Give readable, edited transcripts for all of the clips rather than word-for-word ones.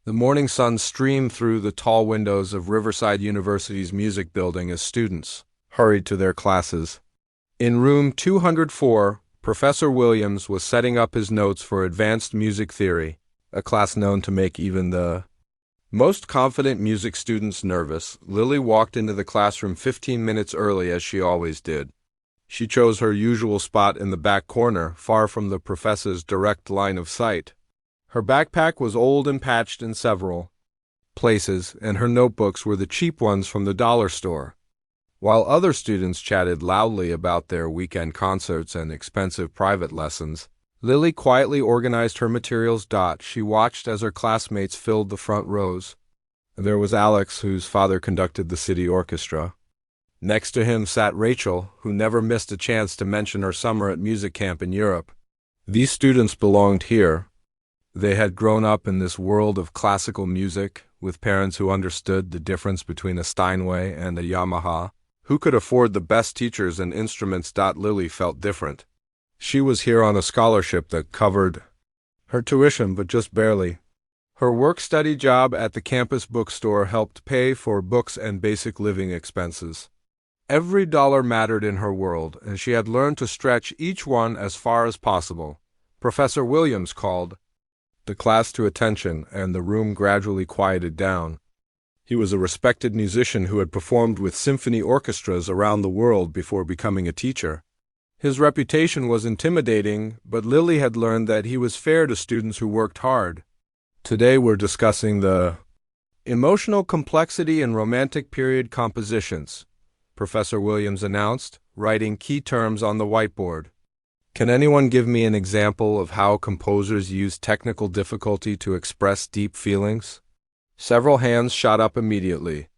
The morning sun streamed through the tall windows of Riverside University's music building as students hurried to their classes. In room 204, Professor Williams was setting up his notes for advanced music theory, a class known to make even the most confident music students nervous. Lily walked into the classroom 15 minutes early, as she always did. She chose her usual spot in the back corner, far from the professor's direct line of sight. Her backpack was old and patched in several places, and her notebooks were the cheap ones from the dollar store. While other students chatted loudly about their weekend concerts and expensive private lessons, Lily quietly organized her materials. She watched as her classmates filled the front rows. There was Alex, whose father conducted the city orchestra. Next to him sat Rachel, who never missed a chance to mention her summer at music camp in Europe. These students belonged here. They had grown up in this world of classical music, with parents who understood the difference between a Steinway and a Yamaha, who could afford the best teachers and instruments. Lily felt different. She was here on a scholarship that covered her tuition, but just barely. Her work-study job at the campus bookstore helped pay for books and basic living expenses. Every dollar mattered in her world, and she had learned to stretch each one as far as possible. Professor Williams called the class to attention, and the room gradually quieted down. He was a respected musician who had performed with symphony orchestras around the world before becoming a teacher. His reputation was intimidating, but Lily had learned that he was fair to students who worked hard. Today we're discussing the emotional complexity in romantic period compositions, Professor Williams announced, writing key terms on the whiteboard. Can anyone give me an example of how composers use technical difficulty to express deep feelings? Several hands shot up immediately.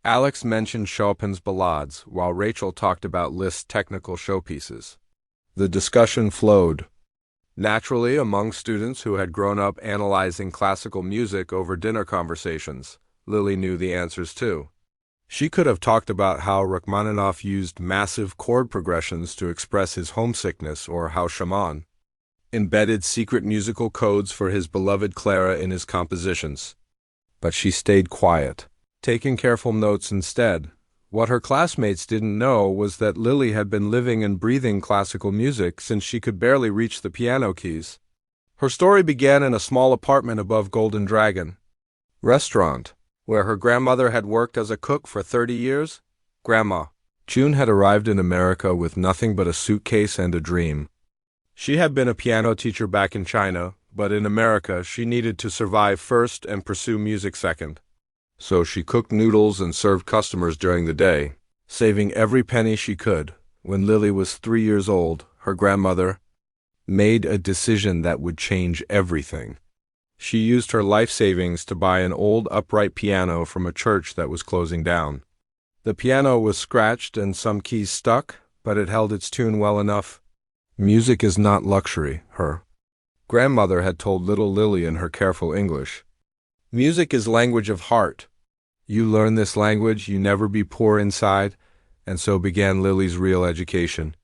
Alex mentioned Chopin's ballades, while Rachel talked about Liszt's technical showpieces. The discussion flowed naturally among students who had grown up analyzing classical music over dinner conversations. Lily knew the answers too. She could have talked about how Rachmaninoff used massive chord progressions to express his homesickness, or how Schumann embedded secret musical codes for his beloved Clara in his compositions. But she stayed quiet, taking careful notes instead. What her classmates didn't know was that Lily had been living and breathing classical music since she could barely reach the piano keys. Her story began in a small apartment above Golden Dragon Restaurant, where her grandmother had worked as a cook for 30 years. Grandma June had arrived in America with nothing but a suitcase and a dream. She had been a piano teacher back in China, but in America she needed to survive first and pursue music second. So she cooked noodles and served customers during the day, saving every penny she could. When Lily was 3 years old, her grandmother made a decision that would change everything. She used her life savings to buy an old upright piano from a church that was closing down. The piano was scratched and some keys stuck, but it held its tune well enough. Music is not luxury, her grandmother had told little Lily in her careful English. Music is language of heart. You learn this language, you never be poor inside, and so began Lily's real education.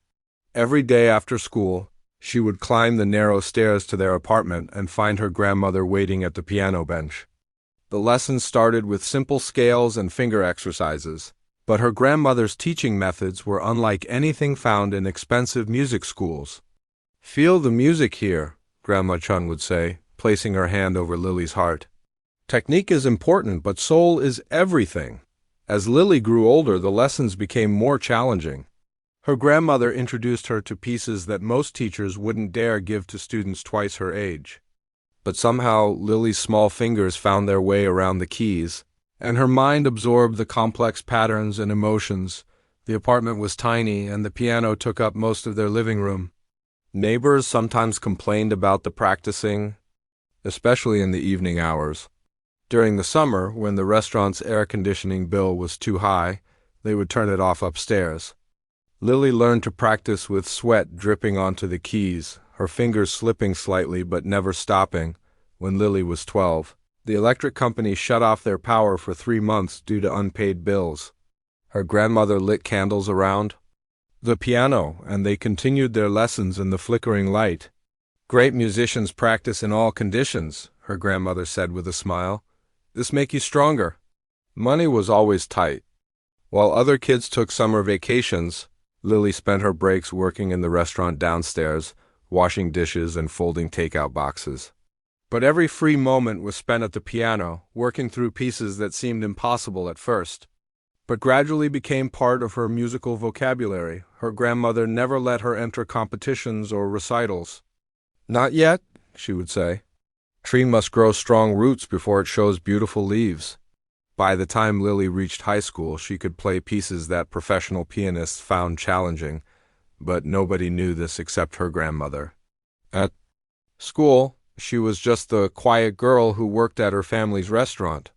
Every day after school, she would climb the narrow stairs to their apartment and find her grandmother waiting at the piano bench. The lessons started with simple scales and finger exercises, but her grandmother's teaching methods were unlike anything found in expensive music schools. "Feel the music here," Grandma Chun would say, placing her hand over Lily's heart. Technique is important, but soul is everything. As Lily grew older, the lessons became more challenging. Her grandmother introduced her to pieces that most teachers wouldn't dare give to students twice her age. But somehow Lily's small fingers found their way around the keys, and her mind absorbed the complex patterns and emotions. The apartment was tiny, and the piano took up most of their living room. Neighbors sometimes complained about the practicing, especially in the evening hours. During the summer, when the restaurant's air conditioning bill was too high, they would turn it off upstairs. Lily learned to practice with sweat dripping onto the keys, her fingers slipping slightly but never stopping. When Lily was 12, the electric company shut off their power for 3 months due to unpaid bills. Her grandmother lit candles around the piano, and they continued their lessons in the flickering light. "Great musicians practice in all conditions," her grandmother said with a smile. This make you stronger. Money was always tight. While other kids took summer vacations, Lily spent her breaks working in the restaurant downstairs, washing dishes and folding takeout boxes. But every free moment was spent at the piano, working through pieces that seemed impossible at first, but gradually became part of her musical vocabulary. Her grandmother never let her enter competitions or recitals. "Not yet," she would say. "Tree must grow strong roots before it shows beautiful leaves." By the time Lily reached high school, she could play pieces that professional pianists found challenging, but nobody knew this except her grandmother. At school, she was just the quiet girl who worked at her family's restaurant.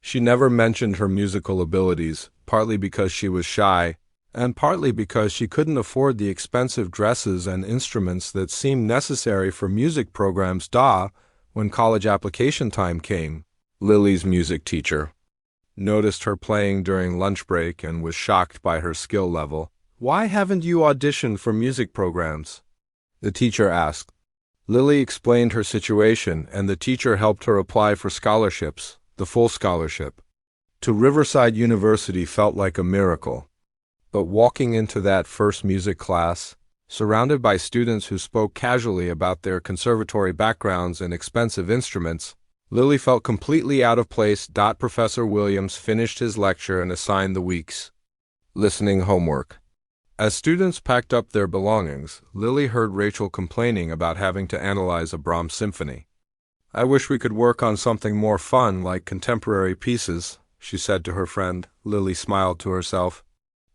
She never mentioned her musical abilities, partly because she was shy, and partly because she couldn't afford the expensive dresses and instruments that seemed necessary for music programs. When college application time came, Lily's music teacher noticed her playing during lunch break and was shocked by her skill level. "Why haven't you auditioned for music programs?" the teacher asked. Lily explained her situation, and the teacher helped her apply for scholarships, the full scholarship. To Riverside University felt like a miracle. But walking into that first music class, surrounded by students who spoke casually about their conservatory backgrounds and expensive instruments, Lily felt completely out of place. Professor Williams finished his lecture and assigned the week's listening homework. As students packed up their belongings, Lily heard Rachel complaining about having to analyze a Brahms symphony. "I wish we could work on something more fun, like contemporary pieces," she said to her friend. Lily smiled to herself.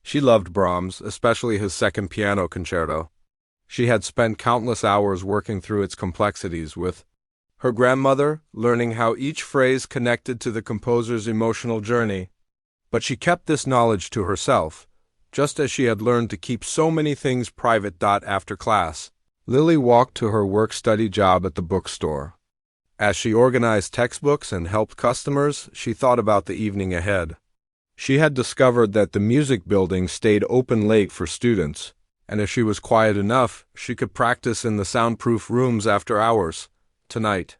She loved Brahms, especially his second piano concerto. She had spent countless hours working through its complexities with her grandmother, learning how each phrase connected to the composer's emotional journey. But she kept this knowledge to herself, just as she had learned to keep so many things private. After class, Lily walked to her work-study job at the bookstore. As she organized textbooks and helped customers, she thought about the evening ahead. She had discovered that the music building stayed open late for students, and if she was quiet enough, she could practice in the soundproof rooms after hours. Tonight,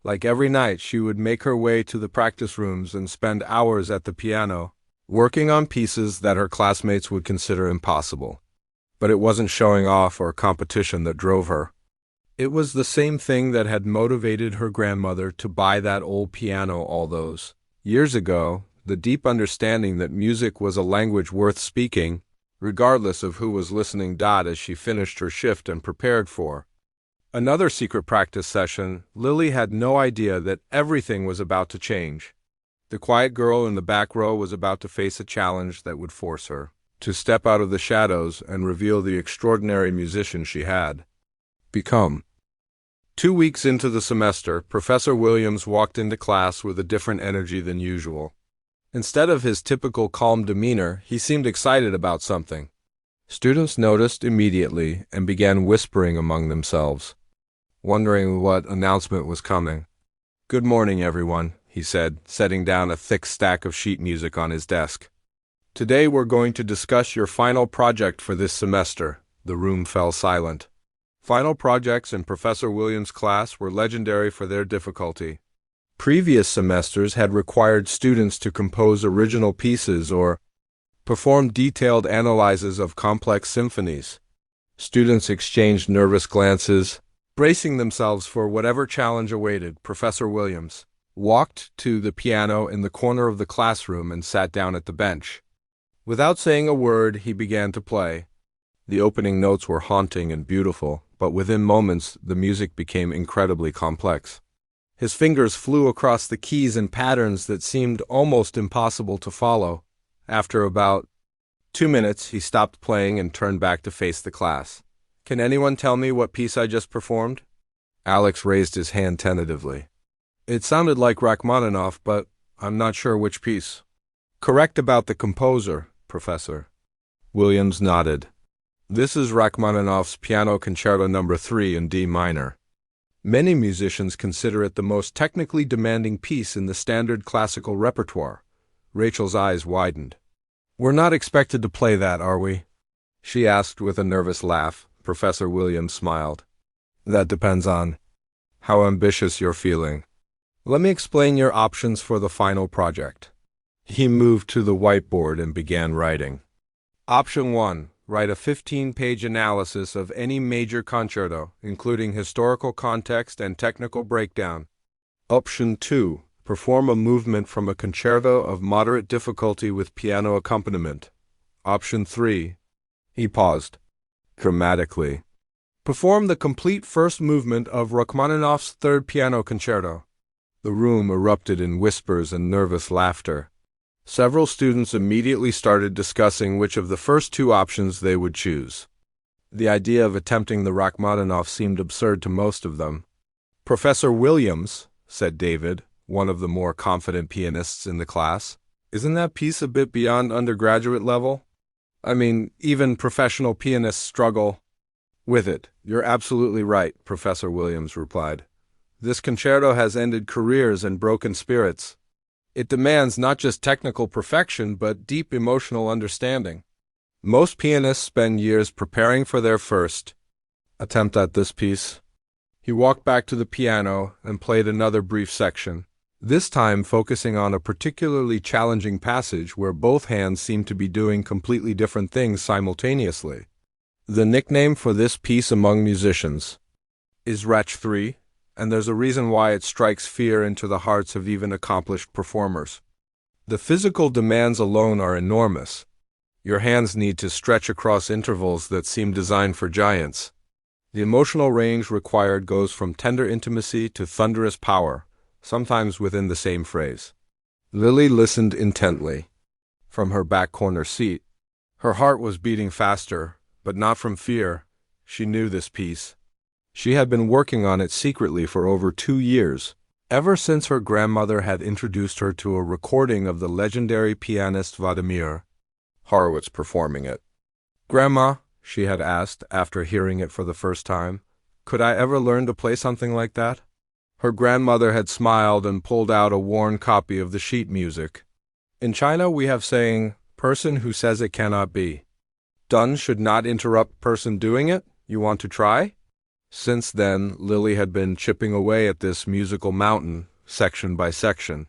like every night, she would make her way to the practice rooms and spend hours at the piano, working on pieces that her classmates would consider impossible. But it wasn't showing off or competition that drove her. It was the same thing that had motivated her grandmother to buy that old piano all those years ago, the deep understanding that music was a language worth speaking, regardless of who was listening. As she finished her shift and prepared for another secret practice session, Lily had no idea that everything was about to change. The quiet girl in the back row was about to face a challenge that would force her to step out of the shadows and reveal the extraordinary musician she had become. 2 weeks into the semester, Professor Williams walked into class with a different energy than usual. Instead of his typical calm demeanor, he seemed excited about something. Students noticed immediately and began whispering among themselves, wondering what announcement was coming. "Good morning, everyone," he said, setting down a thick stack of sheet music on his desk. "Today we're going to discuss your final project for this semester." The room fell silent. Final projects in Professor Williams' class were legendary for their difficulty. Previous semesters had required students to compose original pieces or perform detailed analyses of complex symphonies. Students exchanged nervous glances, bracing themselves for whatever challenge awaited. Professor Williams walked to the piano in the corner of the classroom and sat down at the bench. Without saying a word, he began to play. The opening notes were haunting and beautiful, but within moments the music became incredibly complex. His fingers flew across the keys in patterns that seemed almost impossible to follow. After about 2 minutes, he stopped playing and turned back to face the class. "Can anyone tell me what piece I just performed?" Alex raised his hand tentatively. "It sounded like Rachmaninoff, but I'm not sure which piece." "Correct about the composer, Professor." Williams nodded. "This is Rachmaninoff's Piano Concerto No. 3 in D minor. Many musicians consider it the most technically demanding piece in the standard classical repertoire." Rachel's eyes widened. "We're not expected to play that, are we?" she asked with a nervous laugh. Professor Williams smiled. "That depends on how ambitious you're feeling." Let me explain your options for the final project. He moved to the whiteboard and began writing. Option 1. Write a 15-page analysis of any major concerto, including historical context and technical breakdown. Option 2. Perform a movement from a concerto of moderate difficulty with piano accompaniment. Option 3. He paused. Dramatically. Perform the complete first movement of Rachmaninoff's Third Piano Concerto. The room erupted in whispers and nervous laughter. Several students immediately started discussing which of the first two options they would choose. The idea of attempting the Rachmaninoff seemed absurd to most of them. "Professor Williams," said David, one of the more confident pianists in the class, "isn't that piece a bit beyond undergraduate level? I mean, even professional pianists struggle with it." "You're absolutely right," Professor Williams replied. "This concerto has ended careers and broken spirits. It demands not just technical perfection, but deep emotional understanding. Most pianists spend years preparing for their first attempt at this piece." He walked back to the piano and played another brief section, this time focusing on a particularly challenging passage where both hands seemed to be doing completely different things simultaneously. The nickname for this piece among musicians is Rach 3. And there's a reason why it strikes fear into the hearts of even accomplished performers. The physical demands alone are enormous. Your hands need to stretch across intervals that seem designed for giants. The emotional range required goes from tender intimacy to thunderous power, sometimes within the same phrase. Lily listened intently from her back corner seat. Her heart was beating faster, but not from fear. She knew this piece. She had been working on it secretly for over 2 years, ever since her grandmother had introduced her to a recording of the legendary pianist Vladimir Horowitz performing it. "Grandma," she had asked after hearing it for the first time, "could I ever learn to play something like that?" Her grandmother had smiled and pulled out a worn copy of the sheet music. "In China we have saying, 'Person who says it cannot be done should not interrupt person doing it.' You want to try?" Since then, Lily had been chipping away at this musical mountain, section by section.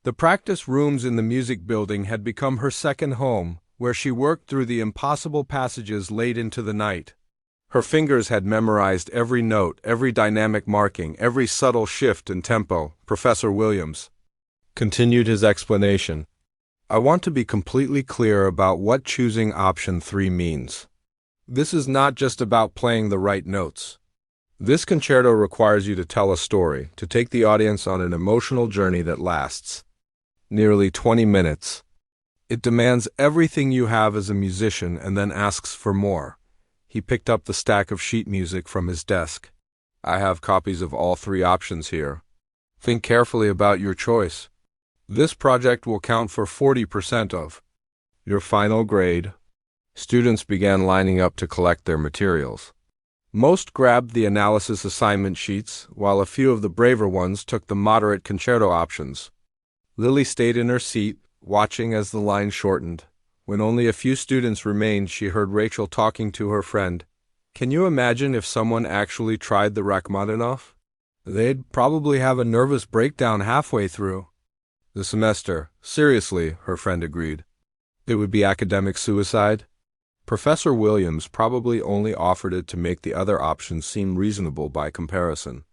The practice rooms in the music building had become her second home, where she worked through the impossible passages late into the night. Her fingers had memorized every note, every dynamic marking, every subtle shift in tempo. Professor Williams continued his explanation. "I want to be completely clear about what choosing option 3 means. This is not just about playing the right notes. This concerto requires you to tell a story, to take the audience on an emotional journey that lasts nearly 20 minutes. It demands everything you have as a musician and then asks for more." He picked up the stack of sheet music from his desk. "I have copies of all 3 options here. Think carefully about your choice. This project will count for 40% of your final grade." Students began lining up to collect their materials. Most grabbed the analysis assignment sheets, while a few of the braver ones took the moderate concerto options. Lily stayed in her seat, watching as the line shortened. When only a few students remained, she heard Rachel talking to her friend. "Can you imagine if someone actually tried the Rachmaninoff? They'd probably have a nervous breakdown halfway through the semester." "Seriously," her friend agreed. "It would be academic suicide." Professor Williams probably only offered it to make the other options seem reasonable by comparison.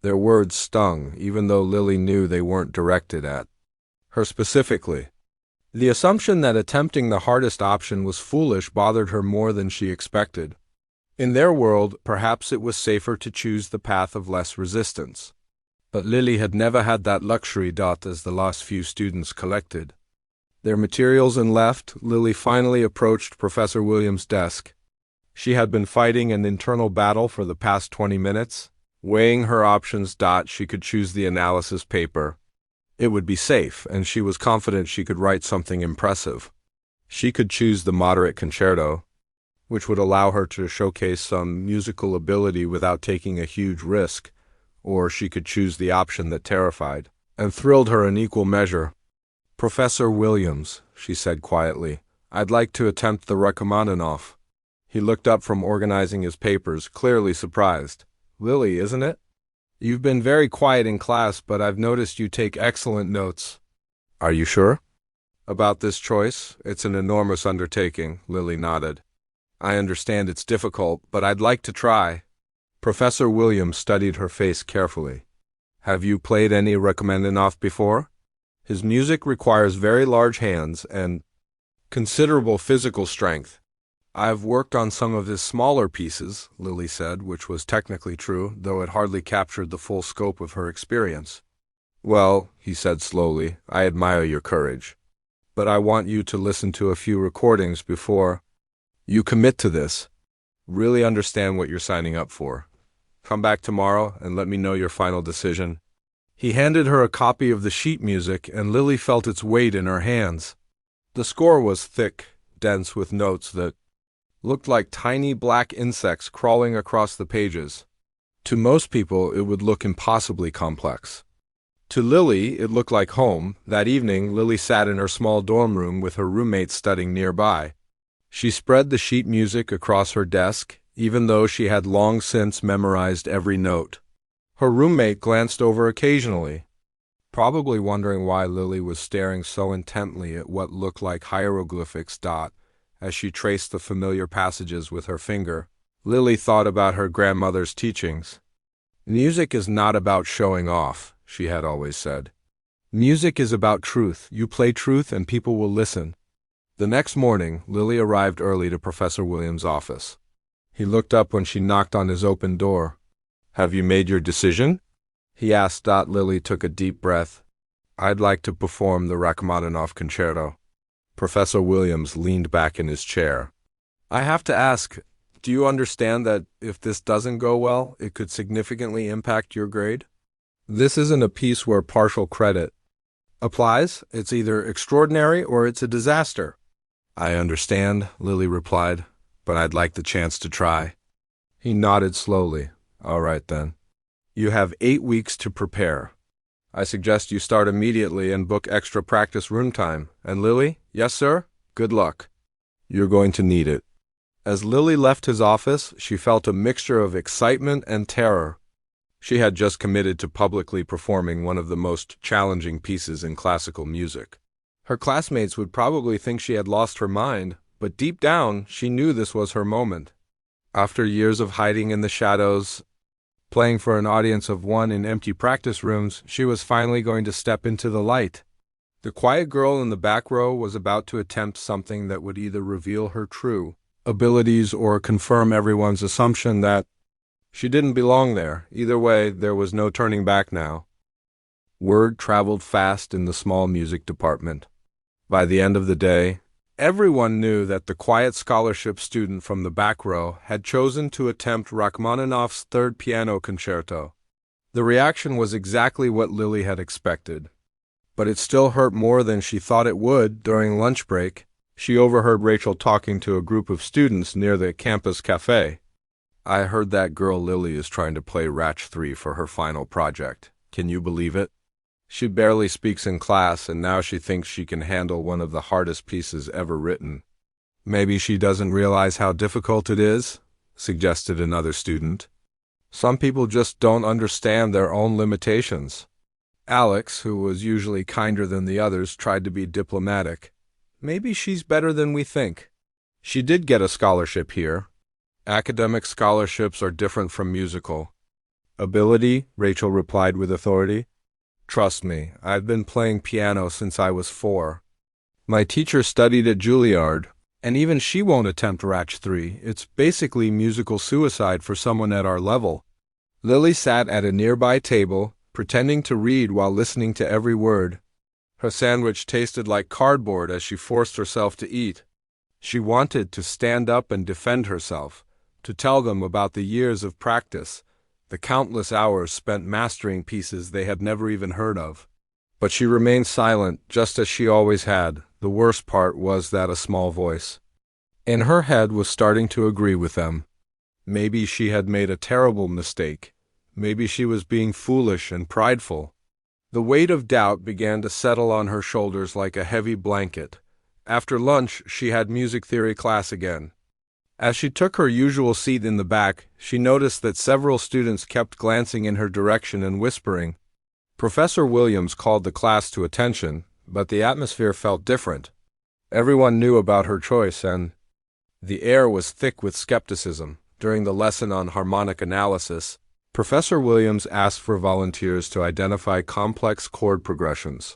Their words stung, even though Lily knew they weren't directed at her specifically. The assumption that attempting the hardest option was foolish bothered her more than she expected. In their world, perhaps it was safer to choose the path of less resistance. But Lily had never had that luxury. As the last few students collected their materials and left, Lily finally approached Professor Williams' desk. She had been fighting an internal battle for the past 20 minutes, weighing her options. She could choose the analysis paper. It would be safe, and she was confident she could write something impressive. She could choose the moderate concerto, which would allow her to showcase some musical ability without taking a huge risk, or she could choose the option that terrified and thrilled her in equal measure. "Professor Williams," she said quietly, "I'd like to attempt the Rachmaninoff." He looked up from organizing his papers, clearly surprised. "Lily, isn't it?" You've been very quiet in class, but I've noticed you take excellent notes. Are you sure? About this choice? It's an enormous undertaking, Lily nodded. I understand it's difficult, but I'd like to try. Professor Williams studied her face carefully. Have you played any Rachmaninoff before? His music requires very large hands and considerable physical strength. I've worked on some of his smaller pieces, Lily said, which was technically true, though it hardly captured the full scope of her experience. Well, he said slowly, I admire your courage. But I want you to listen to a few recordings before you commit to this. Really understand what you're signing up for. Come back tomorrow and let me know your final decision. He handed her a copy of the sheet music, and Lily felt its weight in her hands. The score was thick, dense with notes that looked like tiny black insects crawling across the pages. To most people, it would look impossibly complex. To Lily, it looked like home. That evening, Lily sat in her small dorm room with her roommate studying nearby. She spread the sheet music across her desk, even though she had long since memorized every note. Her roommate glanced over occasionally, probably wondering why Lily was staring so intently at what looked like hieroglyphics. As she traced the familiar passages with her finger, Lily thought about her grandmother's teachings. Music is not about showing off, she had always said. Music is about truth. You play truth and people will listen. The next morning, Lily arrived early to Professor Williams' office. He looked up when she knocked on his open door. Have you made your decision? He asked. Lily took a deep breath. I'd like to perform the Rachmaninoff concerto. Professor Williams leaned back in his chair. I have to ask, do you understand that if this doesn't go well, it could significantly impact your grade? This isn't a piece where partial credit applies. It's either extraordinary or it's a disaster. I understand, Lily replied, but I'd like the chance to try. He nodded slowly. All right, then. You have 8 weeks to prepare. I suggest you start immediately and book extra practice room time. And Lily? Yes, sir? Good luck. You're going to need it. As Lily left his office, she felt a mixture of excitement and terror. She had just committed to publicly performing one of the most challenging pieces in classical music. Her classmates would probably think she had lost her mind, but deep down, she knew this was her moment. After years of hiding in the shadows, playing for an audience of one in empty practice rooms, she was finally going to step into the light. The quiet girl in the back row was about to attempt something that would either reveal her true abilities or confirm everyone's assumption that she didn't belong there. Either way, there was no turning back now. Word traveled fast in the small music department. By the end of the day, everyone knew that the quiet scholarship student from the back row had chosen to attempt Rachmaninoff's third piano concerto. The reaction was exactly what Lily had expected. But it still hurt more than she thought it would. During lunch break, she overheard Rachel talking to a group of students near the campus cafe. I heard that girl Lily is trying to play Rach 3 for her final project. Can you believe it? She barely speaks in class, and now she thinks she can handle one of the hardest pieces ever written. Maybe she doesn't realize how difficult it is, suggested another student. Some people just don't understand their own limitations. Alex, who was usually kinder than the others, tried to be diplomatic. Maybe she's better than we think. She did get a scholarship here. Academic scholarships are different from musical. Ability, Rachel replied with authority. Trust me, I've been playing piano since I was 4. My teacher studied at Juilliard, and even she won't attempt Rach 3. It's basically musical suicide for someone at our level. Lily sat at a nearby table, pretending to read while listening to every word. Her sandwich tasted like cardboard as she forced herself to eat. She wanted to stand up and defend herself, to tell them about the years of practice, the countless hours spent mastering pieces they had never even heard of. But she remained silent, just as she always had. The worst part was that a small voice in her head was starting to agree with them. Maybe she had made a terrible mistake. Maybe she was being foolish and prideful. The weight of doubt began to settle on her shoulders like a heavy blanket. After lunch, she had music theory class again. As she took her usual seat in the back, she noticed that several students kept glancing in her direction and whispering. Professor Williams called the class to attention, but the atmosphere felt different. Everyone knew about her choice, and the air was thick with skepticism. During the lesson on harmonic analysis, Professor Williams asked for volunteers to identify complex chord progressions.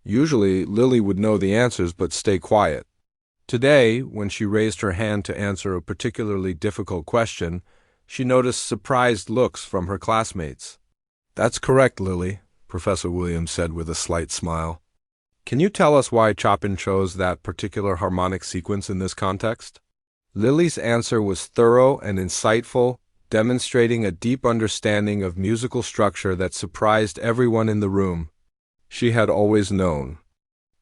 Usually, Lily would know the answers but stay quiet. Today, when she raised her hand to answer a particularly difficult question, she noticed surprised looks from her classmates. "That's correct, Lily," Professor Williams said with a slight smile. "Can you tell us why Chopin chose that particular harmonic sequence in this context?" Lily's answer was thorough and insightful, demonstrating a deep understanding of musical structure that surprised everyone in the room. She had always known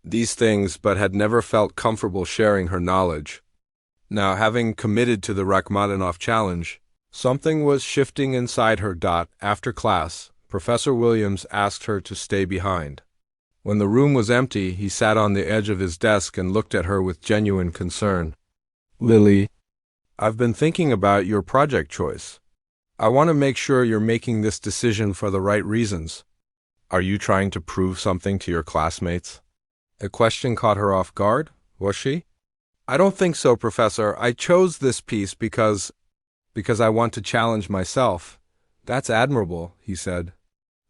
these things but had never felt comfortable sharing her knowledge. Now, having committed to the Rachmaninoff challenge, something was shifting inside her. After class, Professor Williams asked her to stay behind. When the room was empty, he sat on the edge of his desk and looked at her with genuine concern. "Lily, I've been thinking about your project choice. I want to make sure you're making this decision for the right reasons. Are you trying to prove something to your classmates?" A question caught her off guard, was she? "I don't think so, Professor. I chose this piece because I want to challenge myself." "That's admirable," he said.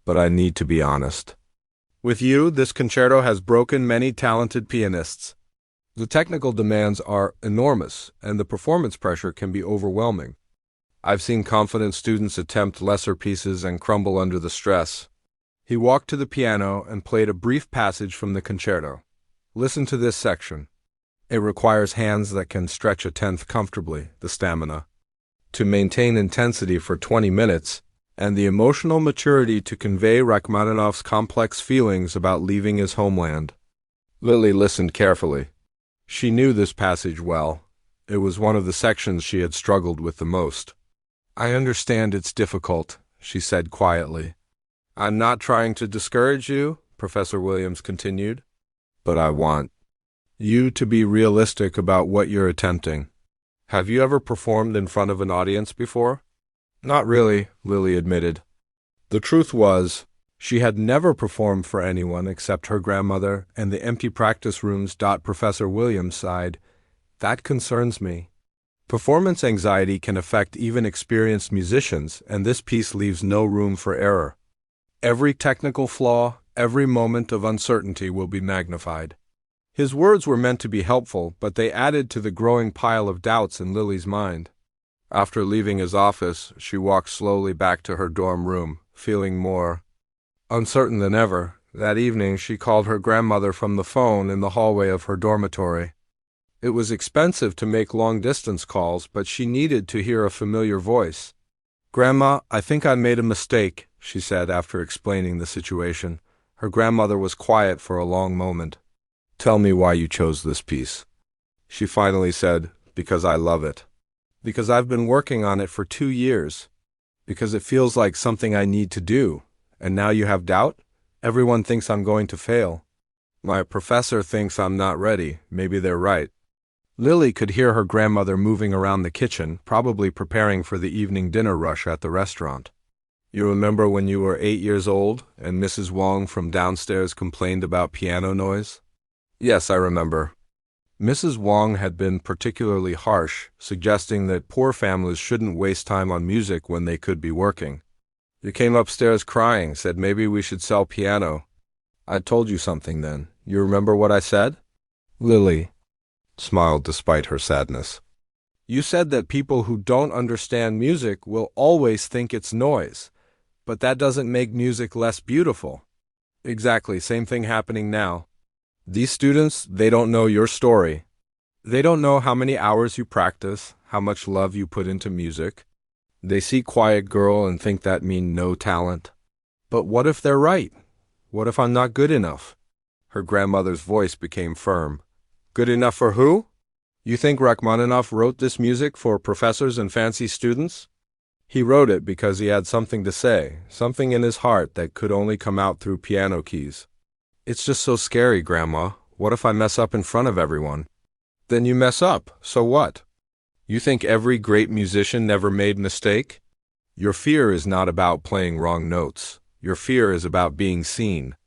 "But I need to be honest. With you, this concerto has broken many talented pianists. The technical demands are enormous, and the performance pressure can be overwhelming. I've seen confident students attempt lesser pieces and crumble under the stress." He walked to the piano and played a brief passage from the concerto. "Listen to this section. It requires hands that can stretch a tenth comfortably, the stamina to maintain intensity for 20 minutes, and the emotional maturity to convey Rachmaninoff's complex feelings about leaving his homeland." Lily listened carefully. She knew this passage well. It was one of the sections she had struggled with the most. "I understand it's difficult," she said quietly. "I'm not trying to discourage you," Professor Williams continued, "but I want you to be realistic about what you're attempting. Have you ever performed in front of an audience before?" "Not really," Lily admitted. The truth was, she had never performed for anyone except her grandmother and the empty practice rooms. Professor Williams sighed. "That concerns me. Performance anxiety can affect even experienced musicians, and this piece leaves no room for error. Every technical flaw, every moment of uncertainty will be magnified." His words were meant to be helpful, but they added to the growing pile of doubts in Lily's mind. After leaving his office, she walked slowly back to her dorm room, feeling more uncertain than ever. That evening, she called her grandmother from the phone in the hallway of her dormitory. It was expensive to make long-distance calls, but she needed to hear a familiar voice. "Grandma, I think I made a mistake," she said after explaining the situation. Her grandmother was quiet for a long moment. "Tell me why you chose this piece," she finally said. "Because I love it. Because I've been working on it for 2 years. Because it feels like something I need to do. And now you have doubt? Everyone thinks I'm going to fail. My professor thinks I'm not ready. Maybe they're right." Lily could hear her grandmother moving around the kitchen, probably preparing for the evening dinner rush at the restaurant. "You remember when you were 8 years old and Mrs. Wong from downstairs complained about piano noise?" "Yes, I remember." Mrs. Wong had been particularly harsh, suggesting that poor families shouldn't waste time on music when they could be working. "You came upstairs crying, said maybe we should sell piano. I told you something then. You remember what I said?" Lily smiled despite her sadness. "You said that people who don't understand music will always think it's noise, but that doesn't make music less beautiful." "Exactly, same thing happening now. These students, they don't know your story. They don't know how many hours you practice, how much love you put into music. They see quiet girl and think that means no talent. But what if they're right? What if I'm not good enough?" Her grandmother's voice became firm. "Good enough for who? You think Rachmaninoff wrote this music for professors and fancy students? He wrote it because he had something to say, something in his heart that could only come out through piano keys." "It's just so scary, Grandma. What if I mess up in front of everyone?" "Then you mess up. So what? You think every great musician never made mistake? Your fear is not about playing wrong notes. Your fear is about being seen.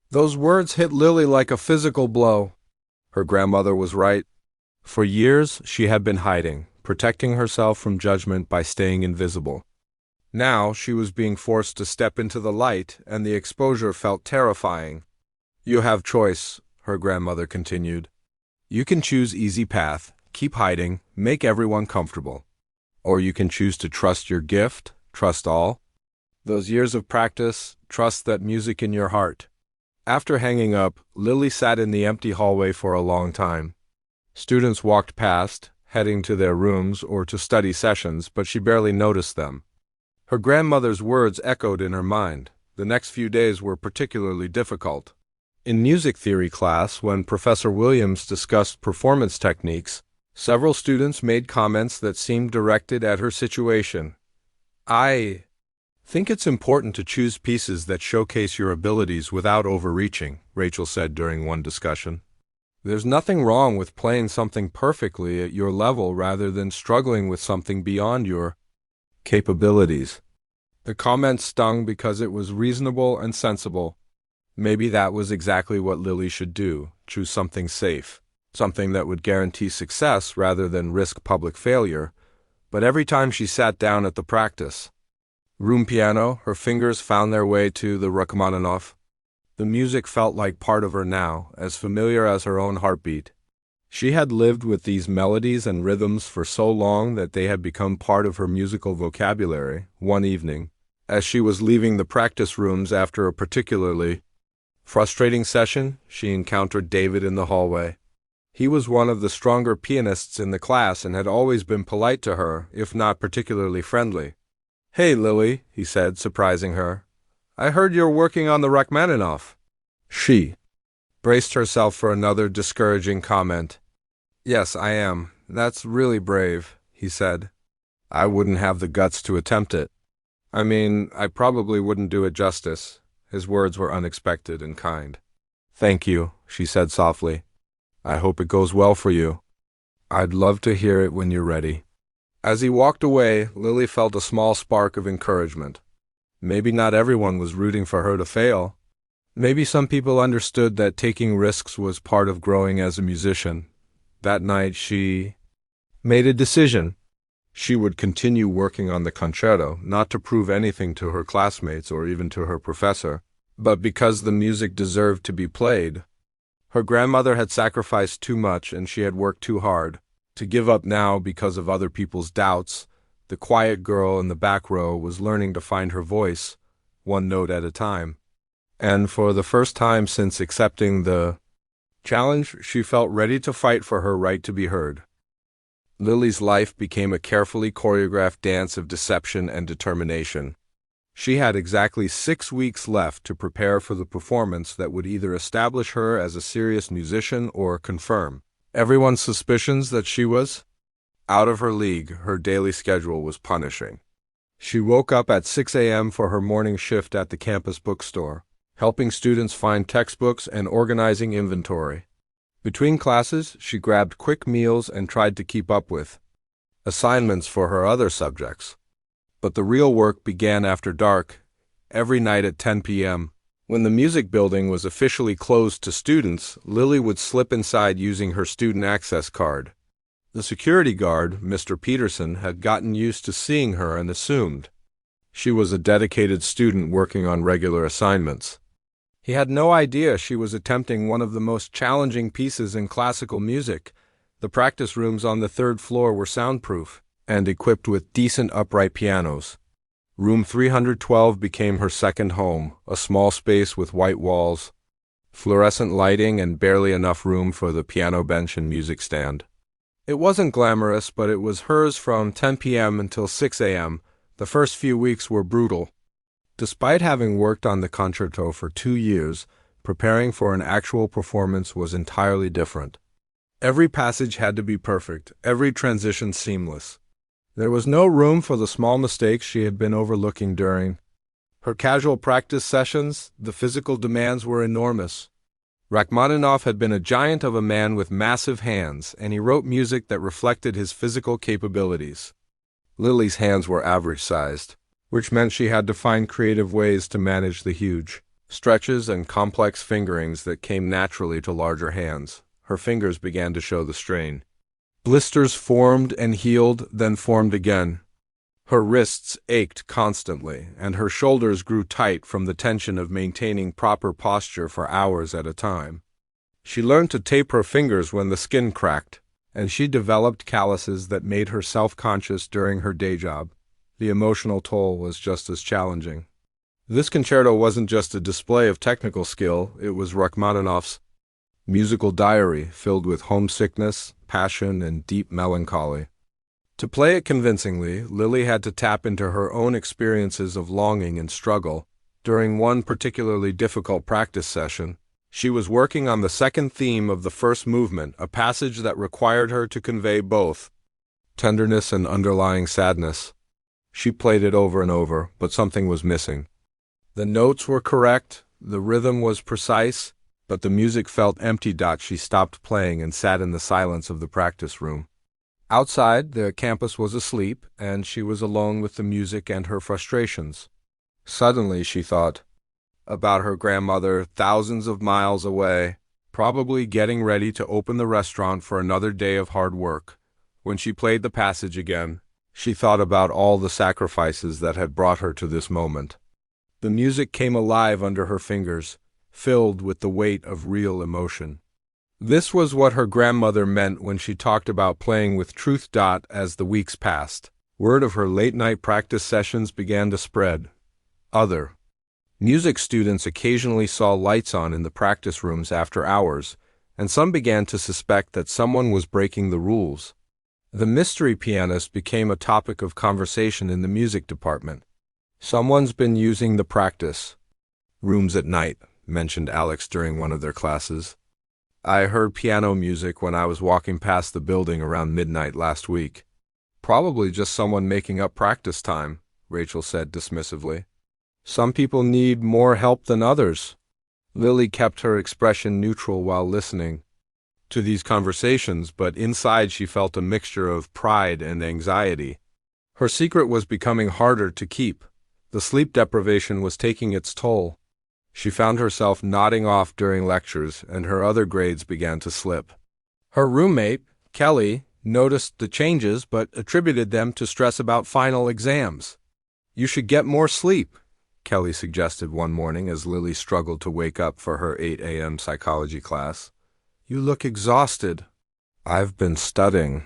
Those words hit Lily like a physical blow. Her grandmother was right. For years, she had been hiding, protecting herself from judgment by staying invisible. Now, she was being forced to step into the light, and the exposure felt terrifying. You have choice, her grandmother continued. You can choose easy path, keep hiding, make everyone comfortable. Or you can choose to trust your gift, trust all. Those years of practice, trust that music in your heart. After hanging up, Lily sat in the empty hallway for a long time. Students walked past, heading to their rooms or to study sessions, but she barely noticed them. Her grandmother's words echoed in her mind. The next few days were particularly difficult. In music theory class, when Professor Williams discussed performance techniques, several students made comments that seemed directed at her situation. I think it's important to choose pieces that showcase your abilities without overreaching, Rachel said during one discussion. There's nothing wrong with playing something perfectly at your level rather than struggling with something beyond your capabilities. The comment stung because it was reasonable and sensible. Maybe that was exactly what Lily should do, choose something safe, something that would guarantee success rather than risk public failure. But every time she sat down at the practice room piano, her fingers found their way to the Rachmaninoff. The music felt like part of her now, as familiar as her own heartbeat. She had lived with these melodies and rhythms for so long that they had become part of her musical vocabulary. One evening, as she was leaving the practice rooms after a particularly frustrating session, she encountered David in the hallway. He was one of the stronger pianists in the class and had always been polite to her, if not particularly friendly. "Hey, Lily," he said, surprising her. "I heard you're working on the Rachmaninoff." She braced herself for another discouraging comment. "Yes, I am. That's really brave," he said. "I wouldn't have the guts to attempt it. I mean, I probably wouldn't do it justice." His words were unexpected and kind. "Thank you," she said softly. "I hope it goes well for you. I'd love to hear it when you're ready." As he walked away, Lily felt a small spark of encouragement. Maybe not everyone was rooting for her to fail. Maybe some people understood that taking risks was part of growing as a musician. That night she made a decision. She would continue working on the concerto, not to prove anything to her classmates or even to her professor, but because the music deserved to be played. Her grandmother had sacrificed too much and she had worked too hard. To give up now because of other people's doubts, the quiet girl in the back row was learning to find her voice, one note at a time. And for the first time since accepting the challenge, she felt ready to fight for her right to be heard. Lily's life became a carefully choreographed dance of deception and determination. She had exactly 6 weeks left to prepare for the performance that would either establish her as a serious musician or confirm everyone's suspicions that she was out of her league. Her daily schedule was punishing. She woke up at 6 a.m. for her morning shift at the campus bookstore, helping students find textbooks and organizing inventory. Between classes, she grabbed quick meals and tried to keep up with assignments for her other subjects. But the real work began after dark, every night at 10 p.m. When the music building was officially closed to students, Lily would slip inside using her student access card. The security guard, Mr. Peterson, had gotten used to seeing her and assumed she was a dedicated student working on regular assignments. He had no idea she was attempting one of the most challenging pieces in classical music. The practice rooms on the 3rd floor were soundproof and equipped with decent upright pianos. Room 312 became her second home, a small space with white walls, fluorescent lighting, and barely enough room for the piano bench and music stand. It wasn't glamorous, but it was hers from 10 p.m. until 6 a.m. The first few weeks were brutal. Despite having worked on the concerto for 2 years, preparing for an actual performance was entirely different. Every passage had to be perfect, every transition seamless. There was no room for the small mistakes she had been overlooking during her casual practice sessions. The physical demands were enormous. Rachmaninoff had been a giant of a man with massive hands, and he wrote music that reflected his physical capabilities. Lily's hands were average-sized, which meant she had to find creative ways to manage the huge stretches and complex fingerings that came naturally to larger hands. Her fingers began to show the strain. Blisters formed and healed, then formed again. Her wrists ached constantly, and her shoulders grew tight from the tension of maintaining proper posture for hours at a time. She learned to tape her fingers when the skin cracked, and she developed calluses that made her self-conscious during her day job. The emotional toll was just as challenging. This concerto wasn't just a display of technical skill, it was Rachmaninoff's musical diary filled with homesickness, passion, and deep melancholy. To play it convincingly, Lily had to tap into her own experiences of longing and struggle. During one particularly difficult practice session, she was working on the second theme of the first movement, a passage that required her to convey both tenderness and underlying sadness. She played it over and over, but something was missing. The notes were correct, the rhythm was precise, but the music felt empty. She stopped playing and sat in the silence of the practice room. Outside, the campus was asleep, and she was alone with the music and her frustrations. Suddenly, she thought about her grandmother thousands of miles away, probably getting ready to open the restaurant for another day of hard work. When she played the passage again, she thought about all the sacrifices that had brought her to this moment. The music came alive under her fingers, filled with the weight of real emotion. This was what her grandmother meant when she talked about playing with truth. As the weeks passed, word of her late-night practice sessions began to spread. Other music students occasionally saw lights on in the practice rooms after hours, and some began to suspect that someone was breaking the rules. The mystery pianist became a topic of conversation in the music department. "Someone's been using the practice rooms at night," mentioned Alex during one of their classes. "I heard piano music when I was walking past the building around midnight last week." "Probably just someone making up practice time," Rachel said dismissively. "Some people need more help than others." Lily kept her expression neutral while listening to these conversations, but inside she felt a mixture of pride and anxiety. Her secret was becoming harder to keep. The sleep deprivation was taking its toll. She found herself nodding off during lectures, and her other grades began to slip. Her roommate, Kelly, noticed the changes but attributed them to stress about final exams. "You should get more sleep," Kelly suggested one morning as Lily struggled to wake up for her 8 a.m. psychology class. "You look exhausted." "I've been studying."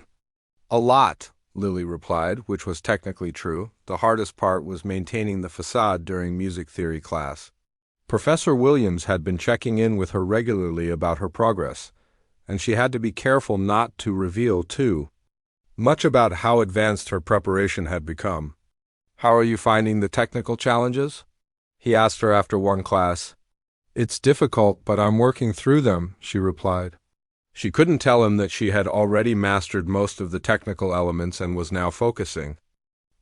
"A lot," Lily replied, which was technically true. The hardest part was maintaining the facade during music theory class. Professor Williams had been checking in with her regularly about her progress, and she had to be careful not to reveal too much about how advanced her preparation had become. "How are you finding the technical challenges?" he asked her after one class. "It's difficult, but I'm working through them," she replied. She couldn't tell him that she had already mastered most of the technical elements and was now focusing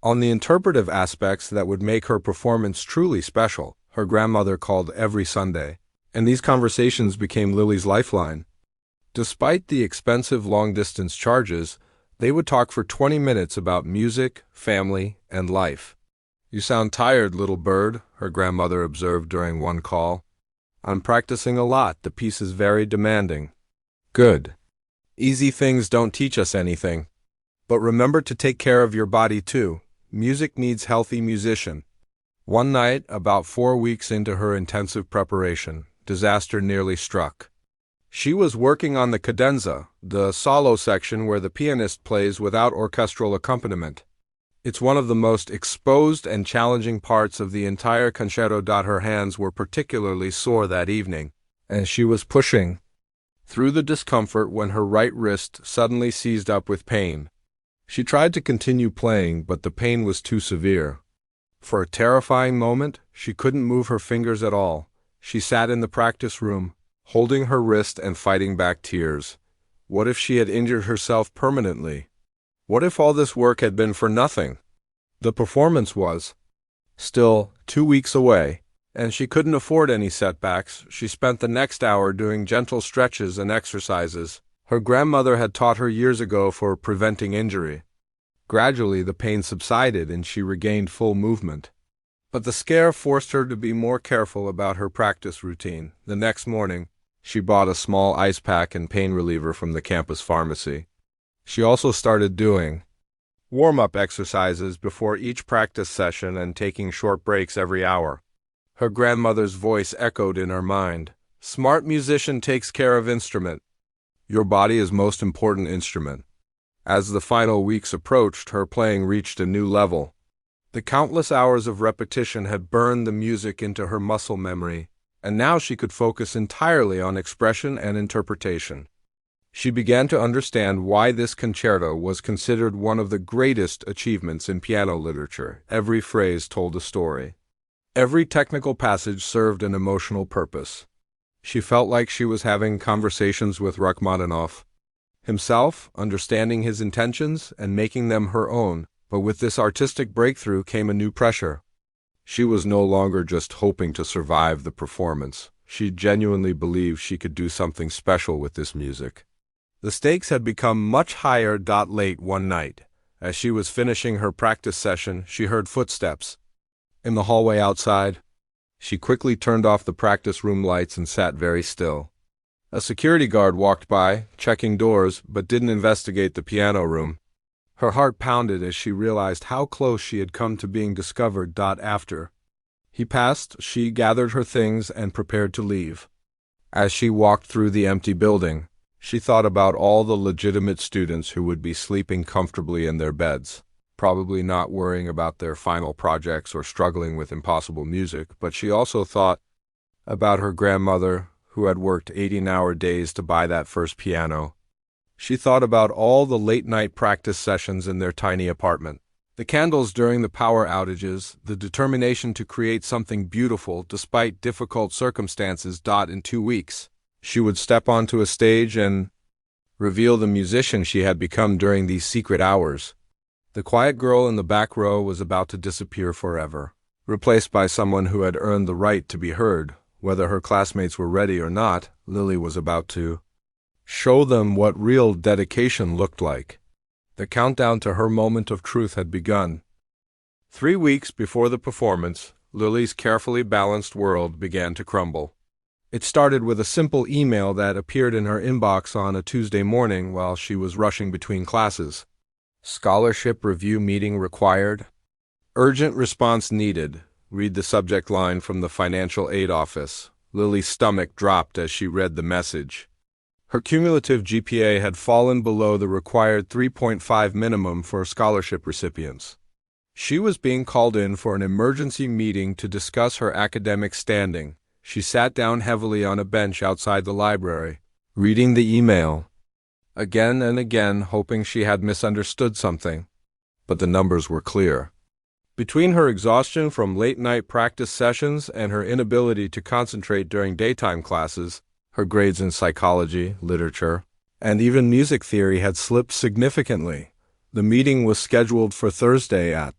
on the interpretive aspects that would make her performance truly special. Her grandmother called every Sunday, and these conversations became Lily's lifeline. Despite the expensive long-distance charges, they would talk for 20 minutes about music, family, and life. "You sound tired, little bird," her grandmother observed during one call. "I'm practicing a lot. The piece is very demanding." "Good. Easy things don't teach us anything. But remember to take care of your body too. Music needs healthy musician." One night, about 4 weeks into her intensive preparation, disaster nearly struck. She was working on the cadenza, the solo section where the pianist plays without orchestral accompaniment. It's one of the most exposed and challenging parts of the entire concerto. Her hands were particularly sore that evening, and she was pushing through the discomfort when her right wrist suddenly seized up with pain. She tried to continue playing, but the pain was too severe. For a terrifying moment, she couldn't move her fingers at all. She sat in the practice room, holding her wrist and fighting back tears. What if she had injured herself permanently? What if all this work had been for nothing? The performance was still 2 weeks away, and she couldn't afford any setbacks. She spent the next hour doing gentle stretches and exercises her grandmother had taught her years ago for preventing injury. Gradually, the pain subsided and she regained full movement. But the scare forced her to be more careful about her practice routine. The next morning, she bought a small ice pack and pain reliever from the campus pharmacy. She also started doing warm-up exercises before each practice session and taking short breaks every hour. Her grandmother's voice echoed in her mind. Smart musician takes care of instrument. Your body is most important instrument. As the final weeks approached, her playing reached a new level. The countless hours of repetition had burned the music into her muscle memory, and now she could focus entirely on expression and interpretation. She began to understand why this concerto was considered one of the greatest achievements in piano literature. Every phrase told a story. Every technical passage served an emotional purpose. She felt like she was having conversations with Rachmaninoff himself, understanding his intentions and making them her own. But with this artistic breakthrough came a new pressure. She was no longer just hoping to survive the performance. She genuinely believed she could do something special with this music. The stakes had become much higher. Late one night, as she was finishing her practice session, she heard footsteps in the hallway outside. She quickly turned off the practice room lights and sat very still. A security guard walked by, checking doors, but didn't investigate the piano room. Her heart pounded as she realized how close she had come to being discovered. After he passed, she gathered her things and prepared to leave. As she walked through the empty building, she thought about all the legitimate students who would be sleeping comfortably in their beds, probably not worrying about their final projects or struggling with impossible music. But she also thought about her grandmother, who had worked 18-hour days to buy that first piano. She thought about all the late-night practice sessions in their tiny apartment, the candles during the power outages, the determination to create something beautiful despite difficult circumstances. In 2 weeks, she would step onto a stage and reveal the musician she had become during these secret hours. The quiet girl in the back row was about to disappear forever, replaced by someone who had earned the right to be heard. Whether her classmates were ready or not, Lily was about to show them what real dedication looked like. The countdown to her moment of truth had begun. 3 weeks before the performance, Lily's carefully balanced world began to crumble. It started with a simple email that appeared in her inbox on a Tuesday morning while she was rushing between classes. Scholarship review meeting required. Urgent response needed. Read the subject line from the financial aid office. Lily's stomach dropped as she read the message. Her cumulative GPA had fallen below the required 3.5 minimum for scholarship recipients. She was being called in for an emergency meeting to discuss her academic standing. She sat down heavily on a bench outside the library, reading the email again and again, hoping she had misunderstood something. But the numbers were clear. Between her exhaustion from late-night practice sessions and her inability to concentrate during daytime classes, her grades in psychology, literature, and even music theory had slipped significantly. The meeting was scheduled for Thursday at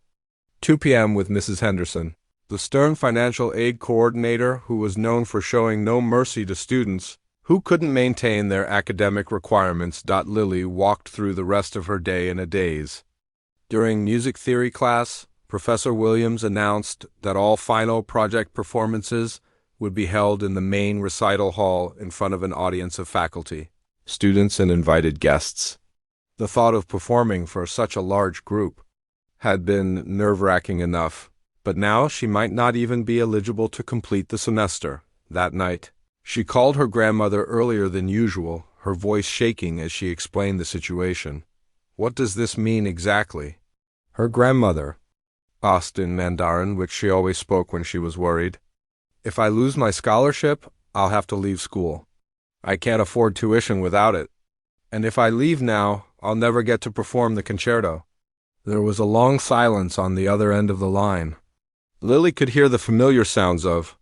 2 p.m. with Mrs. Henderson, the stern financial aid coordinator who was known for showing no mercy to students who couldn't maintain their academic requirements. Lily walked through the rest of her day in a daze. During music theory class, Professor Williams announced that all final project performances would be held in the main recital hall in front of an audience of faculty, students, and invited guests. The thought of performing for such a large group had been nerve-wracking enough, but now she might not even be eligible to complete the semester. That night, she called her grandmother earlier than usual, her voice shaking as she explained the situation. What does this mean exactly? Her grandmother asked in Mandarin, which she always spoke when she was worried. If I lose my scholarship, I'll have to leave school. I can't afford tuition without it. And if I leave now, I'll never get to perform the concerto. There was a long silence on the other end of the line. Lily could hear the familiar sounds of